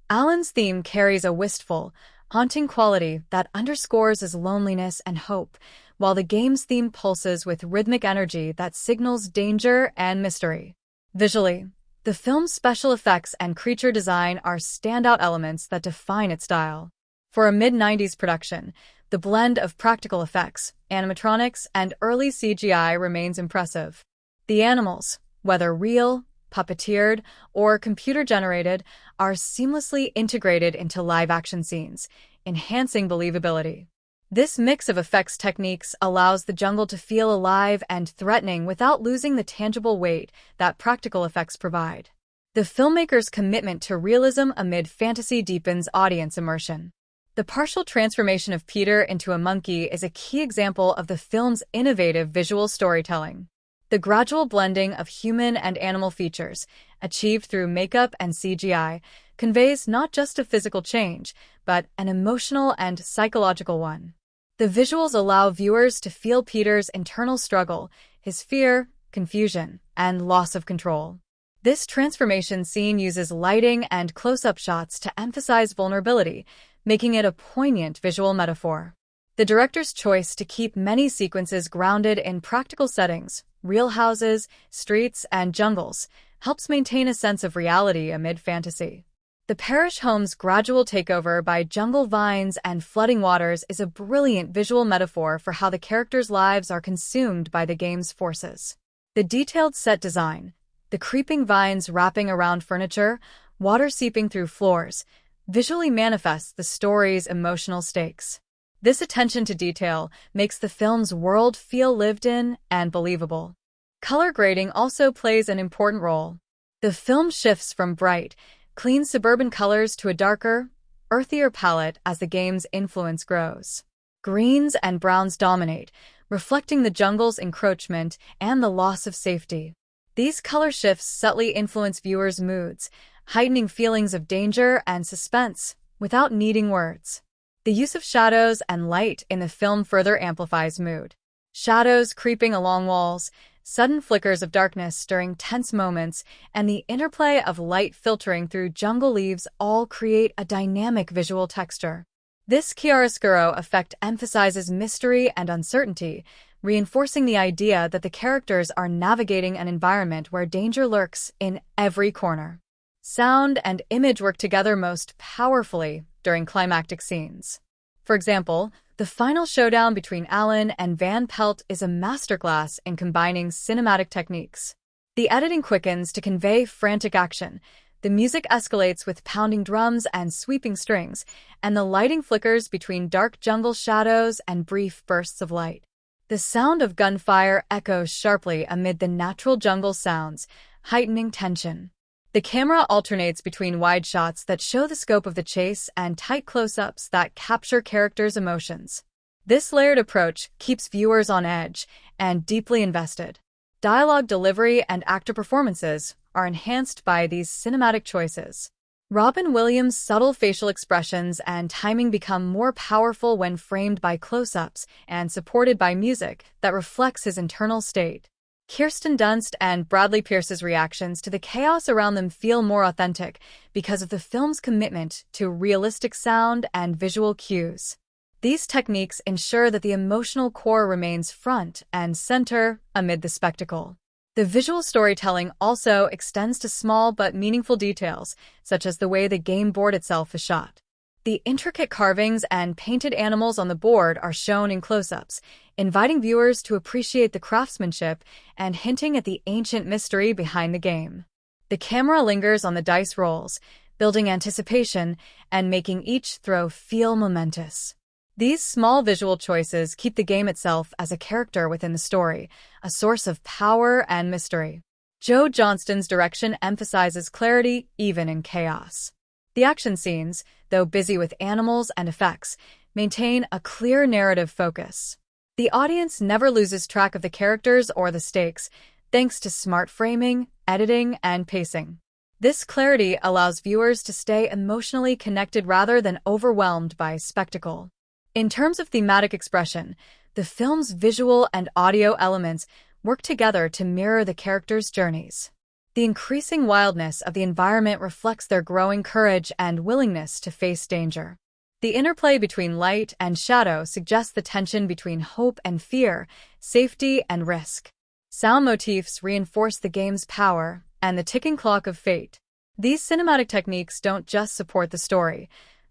Alan's theme carries a wistful, haunting quality that underscores his loneliness and hope, while the game's theme pulses with rhythmic energy that signals danger and mystery. Visually, the film's special effects and creature design are standout elements that define its style. For a mid-90s production, the blend of practical effects, animatronics, and early CGI remains impressive. The animals, whether real, puppeteered, or computer-generated, are seamlessly integrated into live-action scenes, enhancing believability. This mix of effects techniques allows the jungle to feel alive and threatening without losing the tangible weight that practical effects provide. The filmmaker's commitment to realism amid fantasy deepens audience immersion. The partial transformation of Peter into a monkey is a key example of the film's innovative visual storytelling. The gradual blending of human and animal features, achieved through makeup and CGI, conveys not just a physical change, but an emotional and psychological one. The visuals allow viewers to feel Peter's internal struggle, his fear, confusion, and loss of control. This transformation scene uses lighting and close-up shots to emphasize vulnerability, making it a poignant visual metaphor. The director's choice to keep many sequences grounded in practical settings, real houses, streets, and jungles, helps maintain a sense of reality amid fantasy. The parish home's gradual takeover by jungle vines and flooding waters is a brilliant visual metaphor for how the characters' lives are consumed by the game's forces. The detailed set design, the creeping vines wrapping around furniture, water seeping through floors, visually manifests the story's emotional stakes. This attention to detail makes the film's world feel lived in and believable. Color grading also plays an important role. The film shifts from bright, clean suburban colors to a darker, earthier palette as the game's influence grows. Greens and browns dominate, reflecting the jungle's encroachment and the loss of safety. These color shifts subtly influence viewers' moods, heightening feelings of danger and suspense without needing words. The use of shadows and light in the film further amplifies mood. Shadows creeping along walls, sudden flickers of darkness during tense moments, and the interplay of light filtering through jungle leaves all create a dynamic visual texture. This chiaroscuro effect emphasizes mystery and uncertainty, reinforcing the idea that the characters are navigating an environment where danger lurks in every corner. Sound and image work together most powerfully during climactic scenes. For example, the final showdown between Alan and Van Pelt is a masterclass in combining cinematic techniques. The editing quickens to convey frantic action, the music escalates with pounding drums and sweeping strings, and the lighting flickers between dark jungle shadows and brief bursts of light. The sound of gunfire echoes sharply amid the natural jungle sounds, heightening tension. The camera alternates between wide shots that show the scope of the chase and tight close-ups that capture characters' emotions. This layered approach keeps viewers on edge and deeply invested. Dialogue delivery and actor performances are enhanced by these cinematic choices. Robin Williams' subtle facial expressions and timing become more powerful when framed by close-ups and supported by music that reflects his internal state. Kirsten Dunst and Bradley Pierce's reactions to the chaos around them feel more authentic because of the film's commitment to realistic sound and visual cues. These techniques ensure that the emotional core remains front and center amid the spectacle. The visual storytelling also extends to small but meaningful details, such as the way the game board itself is shot. The intricate carvings and painted animals on the board are shown in close-ups, inviting viewers to appreciate the craftsmanship and hinting at the ancient mystery behind the game. The camera lingers on the dice rolls, building anticipation and making each throw feel momentous. These small visual choices keep the game itself as a character within the story, a source of power and mystery. Joe Johnston's direction emphasizes clarity even in chaos. The action scenes, though busy with animals and effects, maintain a clear narrative focus. The audience never loses track of the characters or the stakes, thanks to smart framing, editing, and pacing. This clarity allows viewers to stay emotionally connected rather than overwhelmed by spectacle. In terms of thematic expression, the film's visual and audio elements work together to mirror the characters' journeys. The increasing wildness of the environment reflects their growing courage and willingness to face danger. The interplay between light and shadow suggests the tension between hope and fear, safety and risk. Sound motifs reinforce the game's power and the ticking clock of fate. These cinematic techniques don't just support the story,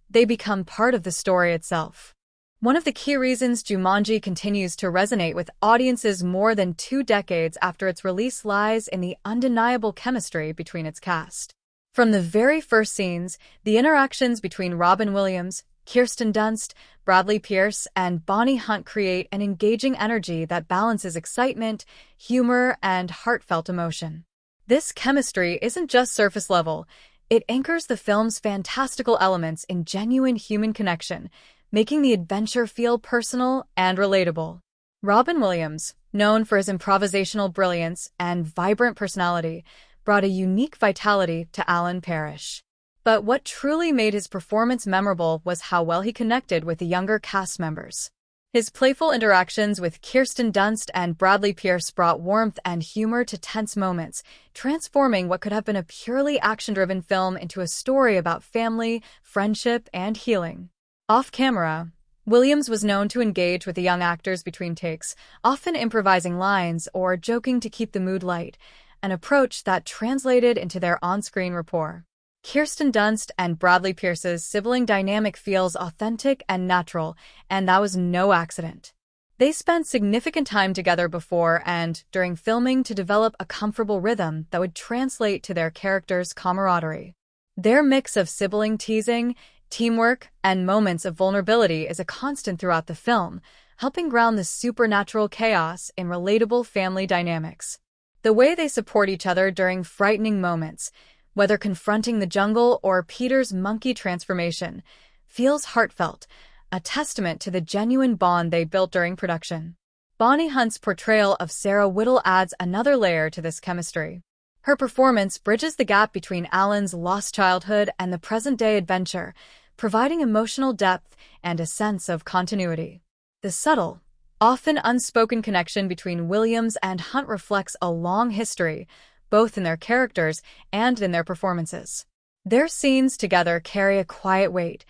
they become part of the story itself. One of the key reasons Jumanji continues to resonate with audiences more than 2 decades after its release lies in the undeniable chemistry between its cast. From the very first scenes, the interactions between Robin Williams, Kirsten Dunst, Bradley Pierce, and Bonnie Hunt create an engaging energy that balances excitement, humor, and heartfelt emotion. This chemistry isn't just surface level, it anchors the film's fantastical elements in genuine human connection, making the adventure feel personal and relatable. Robin Williams, known for his improvisational brilliance and vibrant personality, brought a unique vitality to Alan Parrish. But what truly made his performance memorable was how well he connected with the younger cast members. His playful interactions with Kirsten Dunst and Bradley Pierce brought warmth and humor to tense moments, transforming what could have been a purely action-driven film into a story about family, friendship, and healing. Off-camera, Williams was known to engage with the young actors between takes, often improvising lines or joking to keep the mood light, an approach that translated into their on-screen rapport. Kirsten Dunst and Bradley Pierce's sibling dynamic feels authentic and natural, and that was no accident. They spent significant time together before and during filming to develop a comfortable rhythm that would translate to their characters' camaraderie. Their mix of sibling teasing, teamwork, and moments of vulnerability is a constant throughout the film, helping ground the supernatural chaos in relatable family dynamics. The way they support each other during frightening moments, whether confronting the jungle or Peter's monkey transformation, feels heartfelt, a testament to the genuine bond they built during production. Bonnie Hunt's portrayal of Sarah Whittle adds another layer to this chemistry. Her performance bridges the gap between Alan's lost childhood and the present-day adventure, providing emotional depth and a sense of continuity. The subtle, often unspoken connection between Williams and Hunt reflects a long history, both in their characters and in their performances. Their scenes together carry a quiet weight,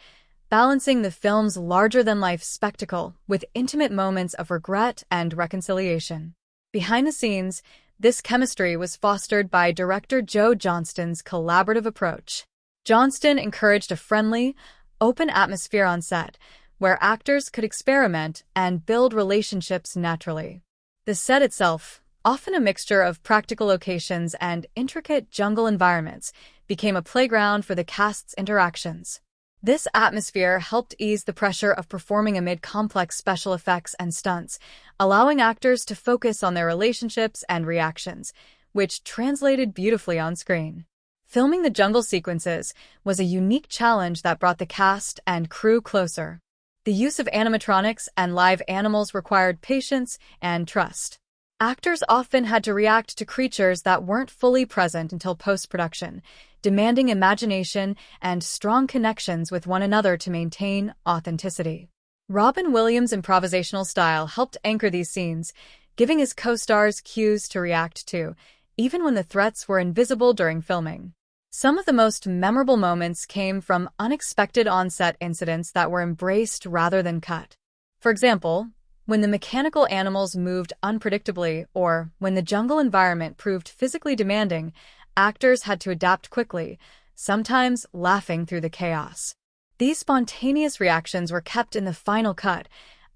balancing the film's larger-than-life spectacle with intimate moments of regret and reconciliation. Behind the scenes, this chemistry was fostered by director Joe Johnston's collaborative approach. Johnston encouraged a friendly, open atmosphere on set, where actors could experiment and build relationships naturally. The set itself, often a mixture of practical locations and intricate jungle environments, became a playground for the cast's interactions. This atmosphere helped ease the pressure of performing amid complex special effects and stunts, allowing actors to focus on their relationships and reactions, which translated beautifully on screen. Filming the jungle sequences was a unique challenge that brought the cast and crew closer. The use of animatronics and live animals required patience and trust. Actors often had to react to creatures that weren't fully present until post-production, demanding imagination and strong connections with one another to maintain authenticity. Robin Williams' improvisational style helped anchor these scenes, giving his co-stars cues to react to, even when the threats were invisible during filming. Some of the most memorable moments came from unexpected on-set incidents that were embraced rather than cut. For example, when the mechanical animals moved unpredictably or when the jungle environment proved physically demanding, actors had to adapt quickly, sometimes laughing through the chaos. These spontaneous reactions were kept in the final cut,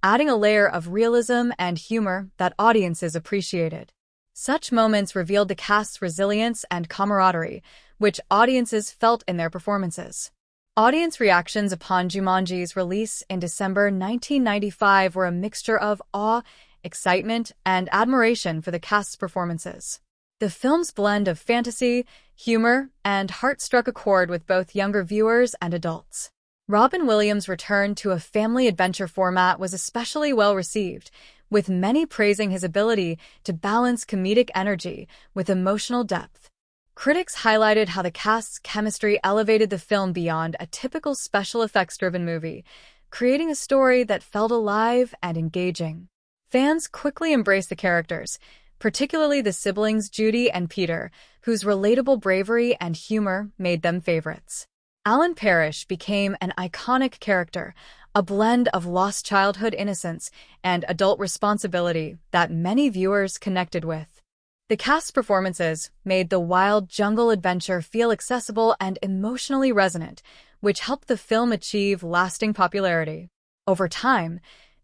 adding a layer of realism and humor that audiences appreciated. Such moments revealed the cast's resilience and camaraderie, which audiences felt in their performances. Audience reactions upon Jumanji's release in December 1995 were a mixture of awe, excitement, and admiration for the cast's performances. The film's blend of fantasy, humor, and heart struck a chord with both younger viewers and adults. Robin Williams' return to a family adventure format was especially well received, with many praising his ability to balance comedic energy with emotional depth. Critics highlighted how the cast's chemistry elevated the film beyond a typical special effects-driven movie, creating a story that felt alive and engaging. Fans quickly embraced the characters, particularly the siblings Judy and Peter, whose relatable bravery and humor made them favorites. Alan Parrish became an iconic character, a blend of lost childhood innocence and adult responsibility that many viewers connected with. The cast's performances made the wild jungle adventure feel accessible and emotionally resonant, which helped the film achieve lasting popularity. Over time,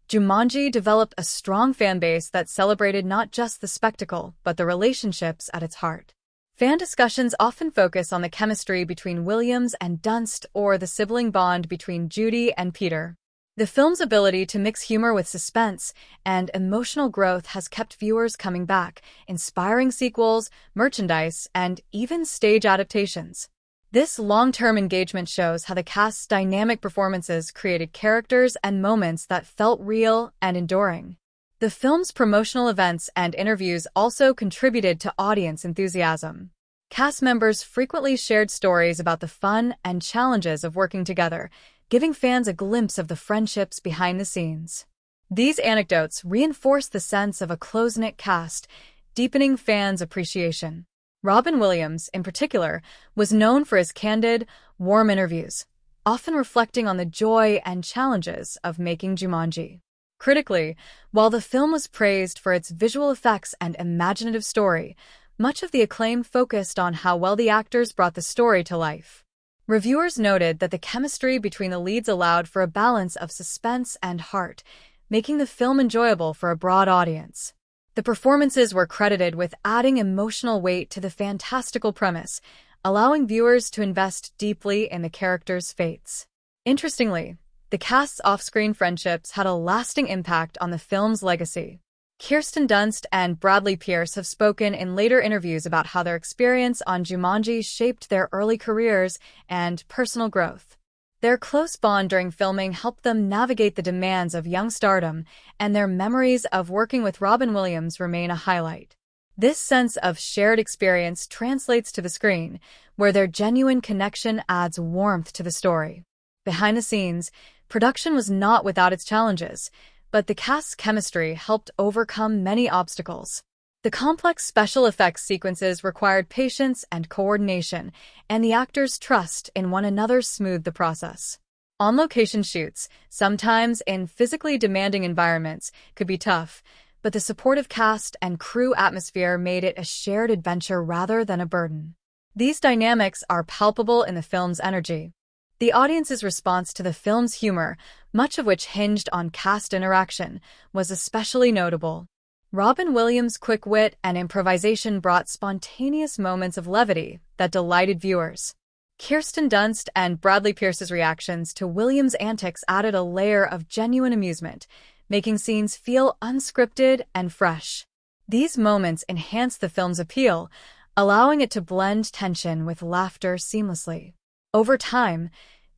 Jumanji developed a strong fan base that celebrated not just the spectacle, but the relationships at its heart. Fan discussions often focus on the chemistry between Williams and Dunst or the sibling bond between Judy and Peter. The film's ability to mix humor with suspense and emotional growth has kept viewers coming back, inspiring sequels, merchandise, and even stage adaptations. This long-term engagement shows how the cast's dynamic performances created characters and moments that felt real and enduring. The film's promotional events and interviews also contributed to audience enthusiasm. Cast members frequently shared stories about the fun and challenges of working together, giving fans a glimpse of the friendships behind the scenes. These anecdotes reinforce the sense of a close-knit cast, deepening fans' appreciation. Robin Williams, in particular, was known for his candid, warm interviews, often reflecting on the joy and challenges of making Jumanji. Critically, while the film was praised for its visual effects and imaginative story, much of the acclaim focused on how well the actors brought the story to life. Reviewers noted that the chemistry between the leads allowed for a balance of suspense and heart, making the film enjoyable for a broad audience. The performances were credited with adding emotional weight to the fantastical premise, allowing viewers to invest deeply in the characters' fates. Interestingly, the cast's off-screen friendships had a lasting impact on the film's legacy. Kirsten Dunst and Bradley Pierce have spoken in later interviews about how their experience on Jumanji shaped their early careers and personal growth. Their close bond during filming helped them navigate the demands of young stardom, and their memories of working with Robin Williams remain a highlight. This sense of shared experience translates to the screen, where their genuine connection adds warmth to the story. Behind the scenes, production was not without its challenges, but the cast's chemistry helped overcome many obstacles. The complex special effects sequences required patience and coordination, and the actors' trust in one another smoothed the process. On-location shoots, sometimes in physically demanding environments, could be tough, but the supportive cast and crew atmosphere made it a shared adventure rather than a burden. These dynamics are palpable in the film's energy. The audience's response to the film's humor, much of which hinged on cast interaction, was especially notable. Robin Williams' quick wit and improvisation brought spontaneous moments of levity that delighted viewers. Kirsten Dunst and Bradley Pierce's reactions to Williams' antics added a layer of genuine amusement, making scenes feel unscripted and fresh. These moments enhanced the film's appeal, allowing it to blend tension with laughter seamlessly. Over time,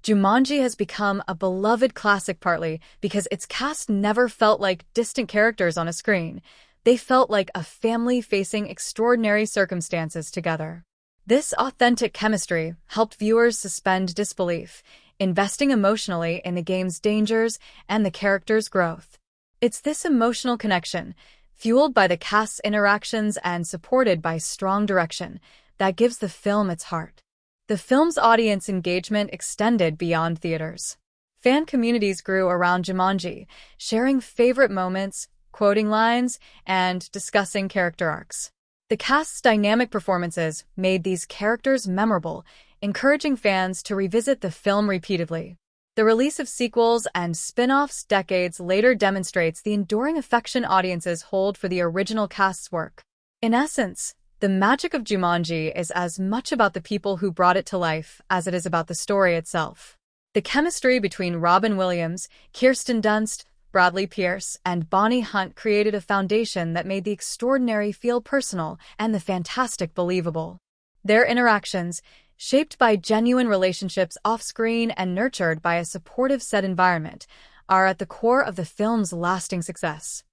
Jumanji has become a beloved classic partly because its cast never felt like distant characters on a screen. They felt like a family facing extraordinary circumstances together. This authentic chemistry helped viewers suspend disbelief, investing emotionally in the game's dangers and the characters' growth. It's this emotional connection, fueled by the cast's interactions and supported by strong direction, that gives the film its heart. The film's audience engagement extended beyond theaters. Fan communities grew around Jumanji, sharing favorite moments, quoting lines, and discussing character arcs. The cast's dynamic performances made these characters memorable, encouraging fans to revisit the film repeatedly. The release of sequels and spin-offs decades later demonstrates the enduring affection audiences hold for the original cast's work. In essence, the magic of Jumanji is as much about the people who brought it to life as it is about the story itself. The chemistry between Robin Williams, Kirsten Dunst, Bradley Pierce, and Bonnie Hunt created a foundation that made the extraordinary feel personal and the fantastic believable. Their interactions, shaped by genuine relationships off-screen and nurtured by a supportive set environment, are at the core of the film's lasting success.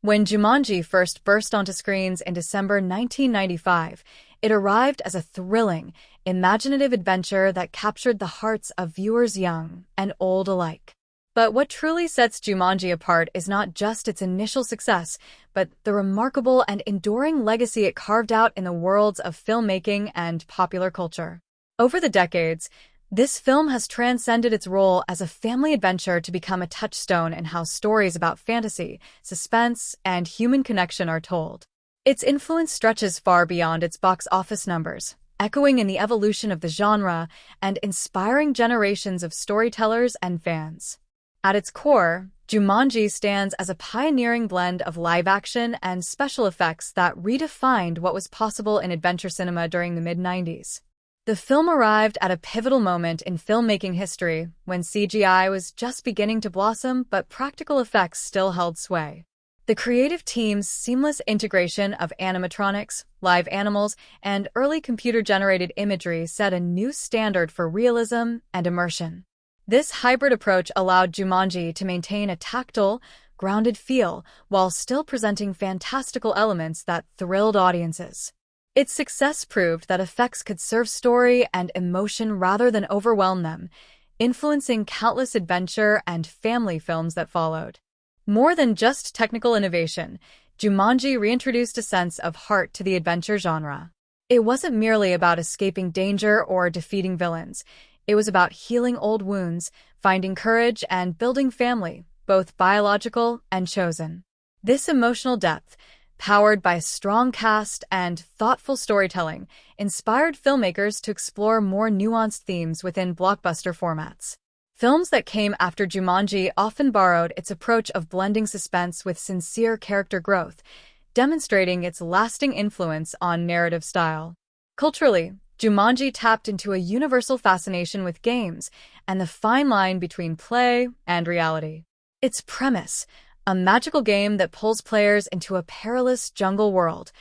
When Jumanji first burst onto screens in December 1995, it arrived as a thrilling, imaginative adventure that captured the hearts of viewers young and old alike. But what truly sets Jumanji apart is not just its initial success, but the remarkable and enduring legacy it carved out in the worlds of filmmaking and popular culture. Over the decades, this film has transcended its role as a family adventure to become a touchstone in how stories about fantasy, suspense, and human connection are told. Its influence stretches far beyond its box office numbers, echoing in the evolution of the genre and inspiring generations of storytellers and fans. At its core, Jumanji stands as a pioneering blend of live-action and special effects that redefined what was possible in adventure cinema during the mid-90s. The film arrived at a pivotal moment in filmmaking history when CGI was just beginning to blossom but practical effects still held sway. The creative team's seamless integration of animatronics, live animals, and early computer-generated imagery set a new standard for realism and immersion. This hybrid approach allowed Jumanji to maintain a tactile, grounded feel while still presenting fantastical elements that thrilled audiences. Its success proved that effects could serve story and emotion rather than overwhelm them, influencing countless adventure and family films that followed. More than just technical innovation, Jumanji reintroduced a sense of heart to the adventure genre. It wasn't merely about escaping danger or defeating villains. It was about healing old wounds, finding courage, and building family, both biological and chosen. This emotional depth, powered by a strong cast and thoughtful storytelling, inspired filmmakers to explore more nuanced themes within blockbuster formats. Films that came after Jumanji often borrowed its approach of blending suspense with sincere character growth, demonstrating its lasting influence on narrative style. Culturally, Jumanji tapped into a universal fascination with games and the fine line between play and reality. Its premise, a magical game that pulls players into a perilous jungle world,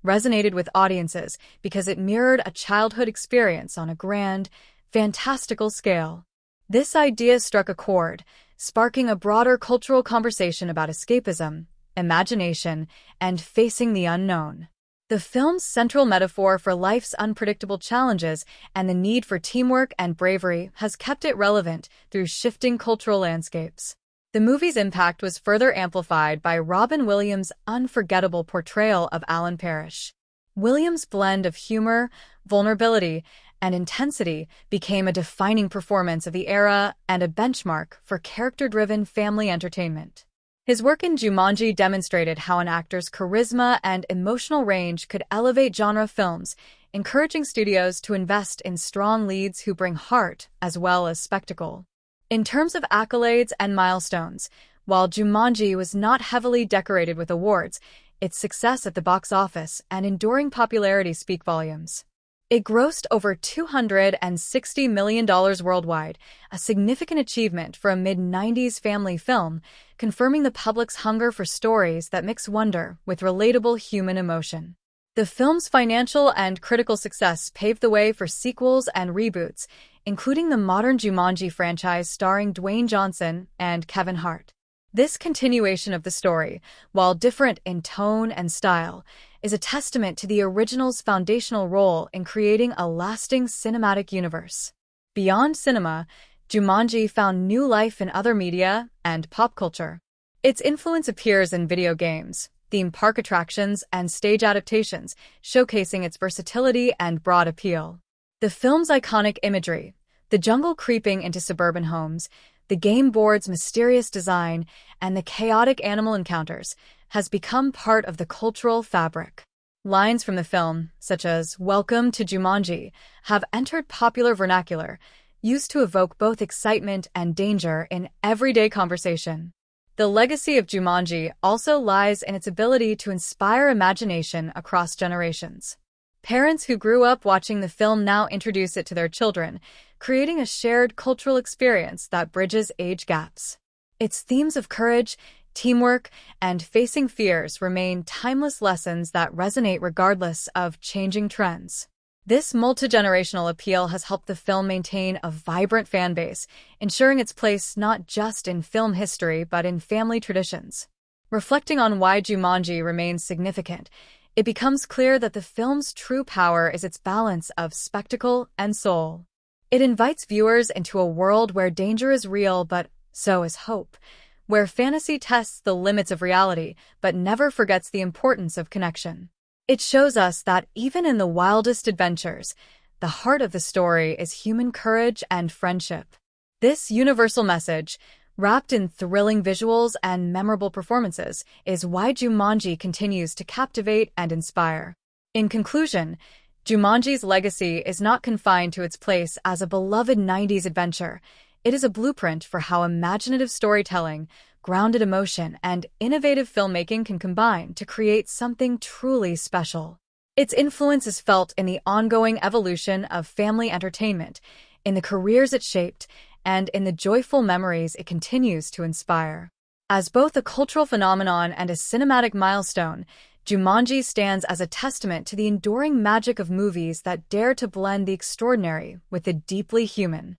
resonated with audiences because it mirrored a childhood experience on a grand, fantastical scale. This idea struck a chord, sparking a broader cultural conversation about escapism, imagination, and facing the unknown. The film's central metaphor for life's unpredictable challenges and the need for teamwork and bravery has kept it relevant through shifting cultural landscapes. The movie's impact was further amplified by Robin Williams' unforgettable portrayal of Alan Parrish. Williams' blend of humor, vulnerability, and intensity became a defining performance of the era and a benchmark for character-driven family entertainment. His work in Jumanji demonstrated how an actor's charisma and emotional range could elevate genre films, encouraging studios to invest in strong leads who bring heart as well as spectacle. In terms of accolades and milestones, while Jumanji was not heavily decorated with awards, its success at the box office and enduring popularity speak volumes. It grossed over $260 million worldwide, a significant achievement for a mid-90s family film, confirming the public's hunger for stories that mix wonder with relatable human emotion. The film's financial and critical success paved the way for sequels and reboots, including the modern Jumanji franchise starring Dwayne Johnson and Kevin Hart. This continuation of the story, while different in tone and style, is a testament to the original's foundational role in creating a lasting cinematic universe. Beyond cinema, Jumanji found new life in other media and pop culture. Its influence appears in video games, theme park attractions, and stage adaptations, showcasing its versatility and broad appeal. The film's iconic imagery, the jungle creeping into suburban homes, the game board's mysterious design, and the chaotic animal encounters, has become part of the cultural fabric. Lines from the film, such as "Welcome to Jumanji," have entered popular vernacular, used to evoke both excitement and danger in everyday conversation. The legacy of Jumanji also lies in its ability to inspire imagination across generations. Parents who grew up watching the film now introduce it to their children, creating a shared cultural experience that bridges age gaps. Its themes of courage, teamwork, and facing fears remain timeless lessons that resonate regardless of changing trends. This multi-generational appeal has helped the film maintain a vibrant fan base, ensuring its place not just in film history but in family traditions. Reflecting on why Jumanji remains significant, it becomes clear that the film's true power is its balance of spectacle and soul. It invites viewers into a world where danger is real but so is hope, where fantasy tests the limits of reality but never forgets the importance of connection. It shows us that even in the wildest adventures, the heart of the story is human courage and friendship. This universal message, wrapped in thrilling visuals and memorable performances, is why Jumanji continues to captivate and inspire. In conclusion, Jumanji's legacy is not confined to its place as a beloved 90s adventure. It is a blueprint for how imaginative storytelling, grounded emotion, and innovative filmmaking can combine to create something truly special. Its influence is felt in the ongoing evolution of family entertainment, in the careers it shaped, and in the joyful memories it continues to inspire. As both a cultural phenomenon and a cinematic milestone, Jumanji stands as a testament to the enduring magic of movies that dare to blend the extraordinary with the deeply human.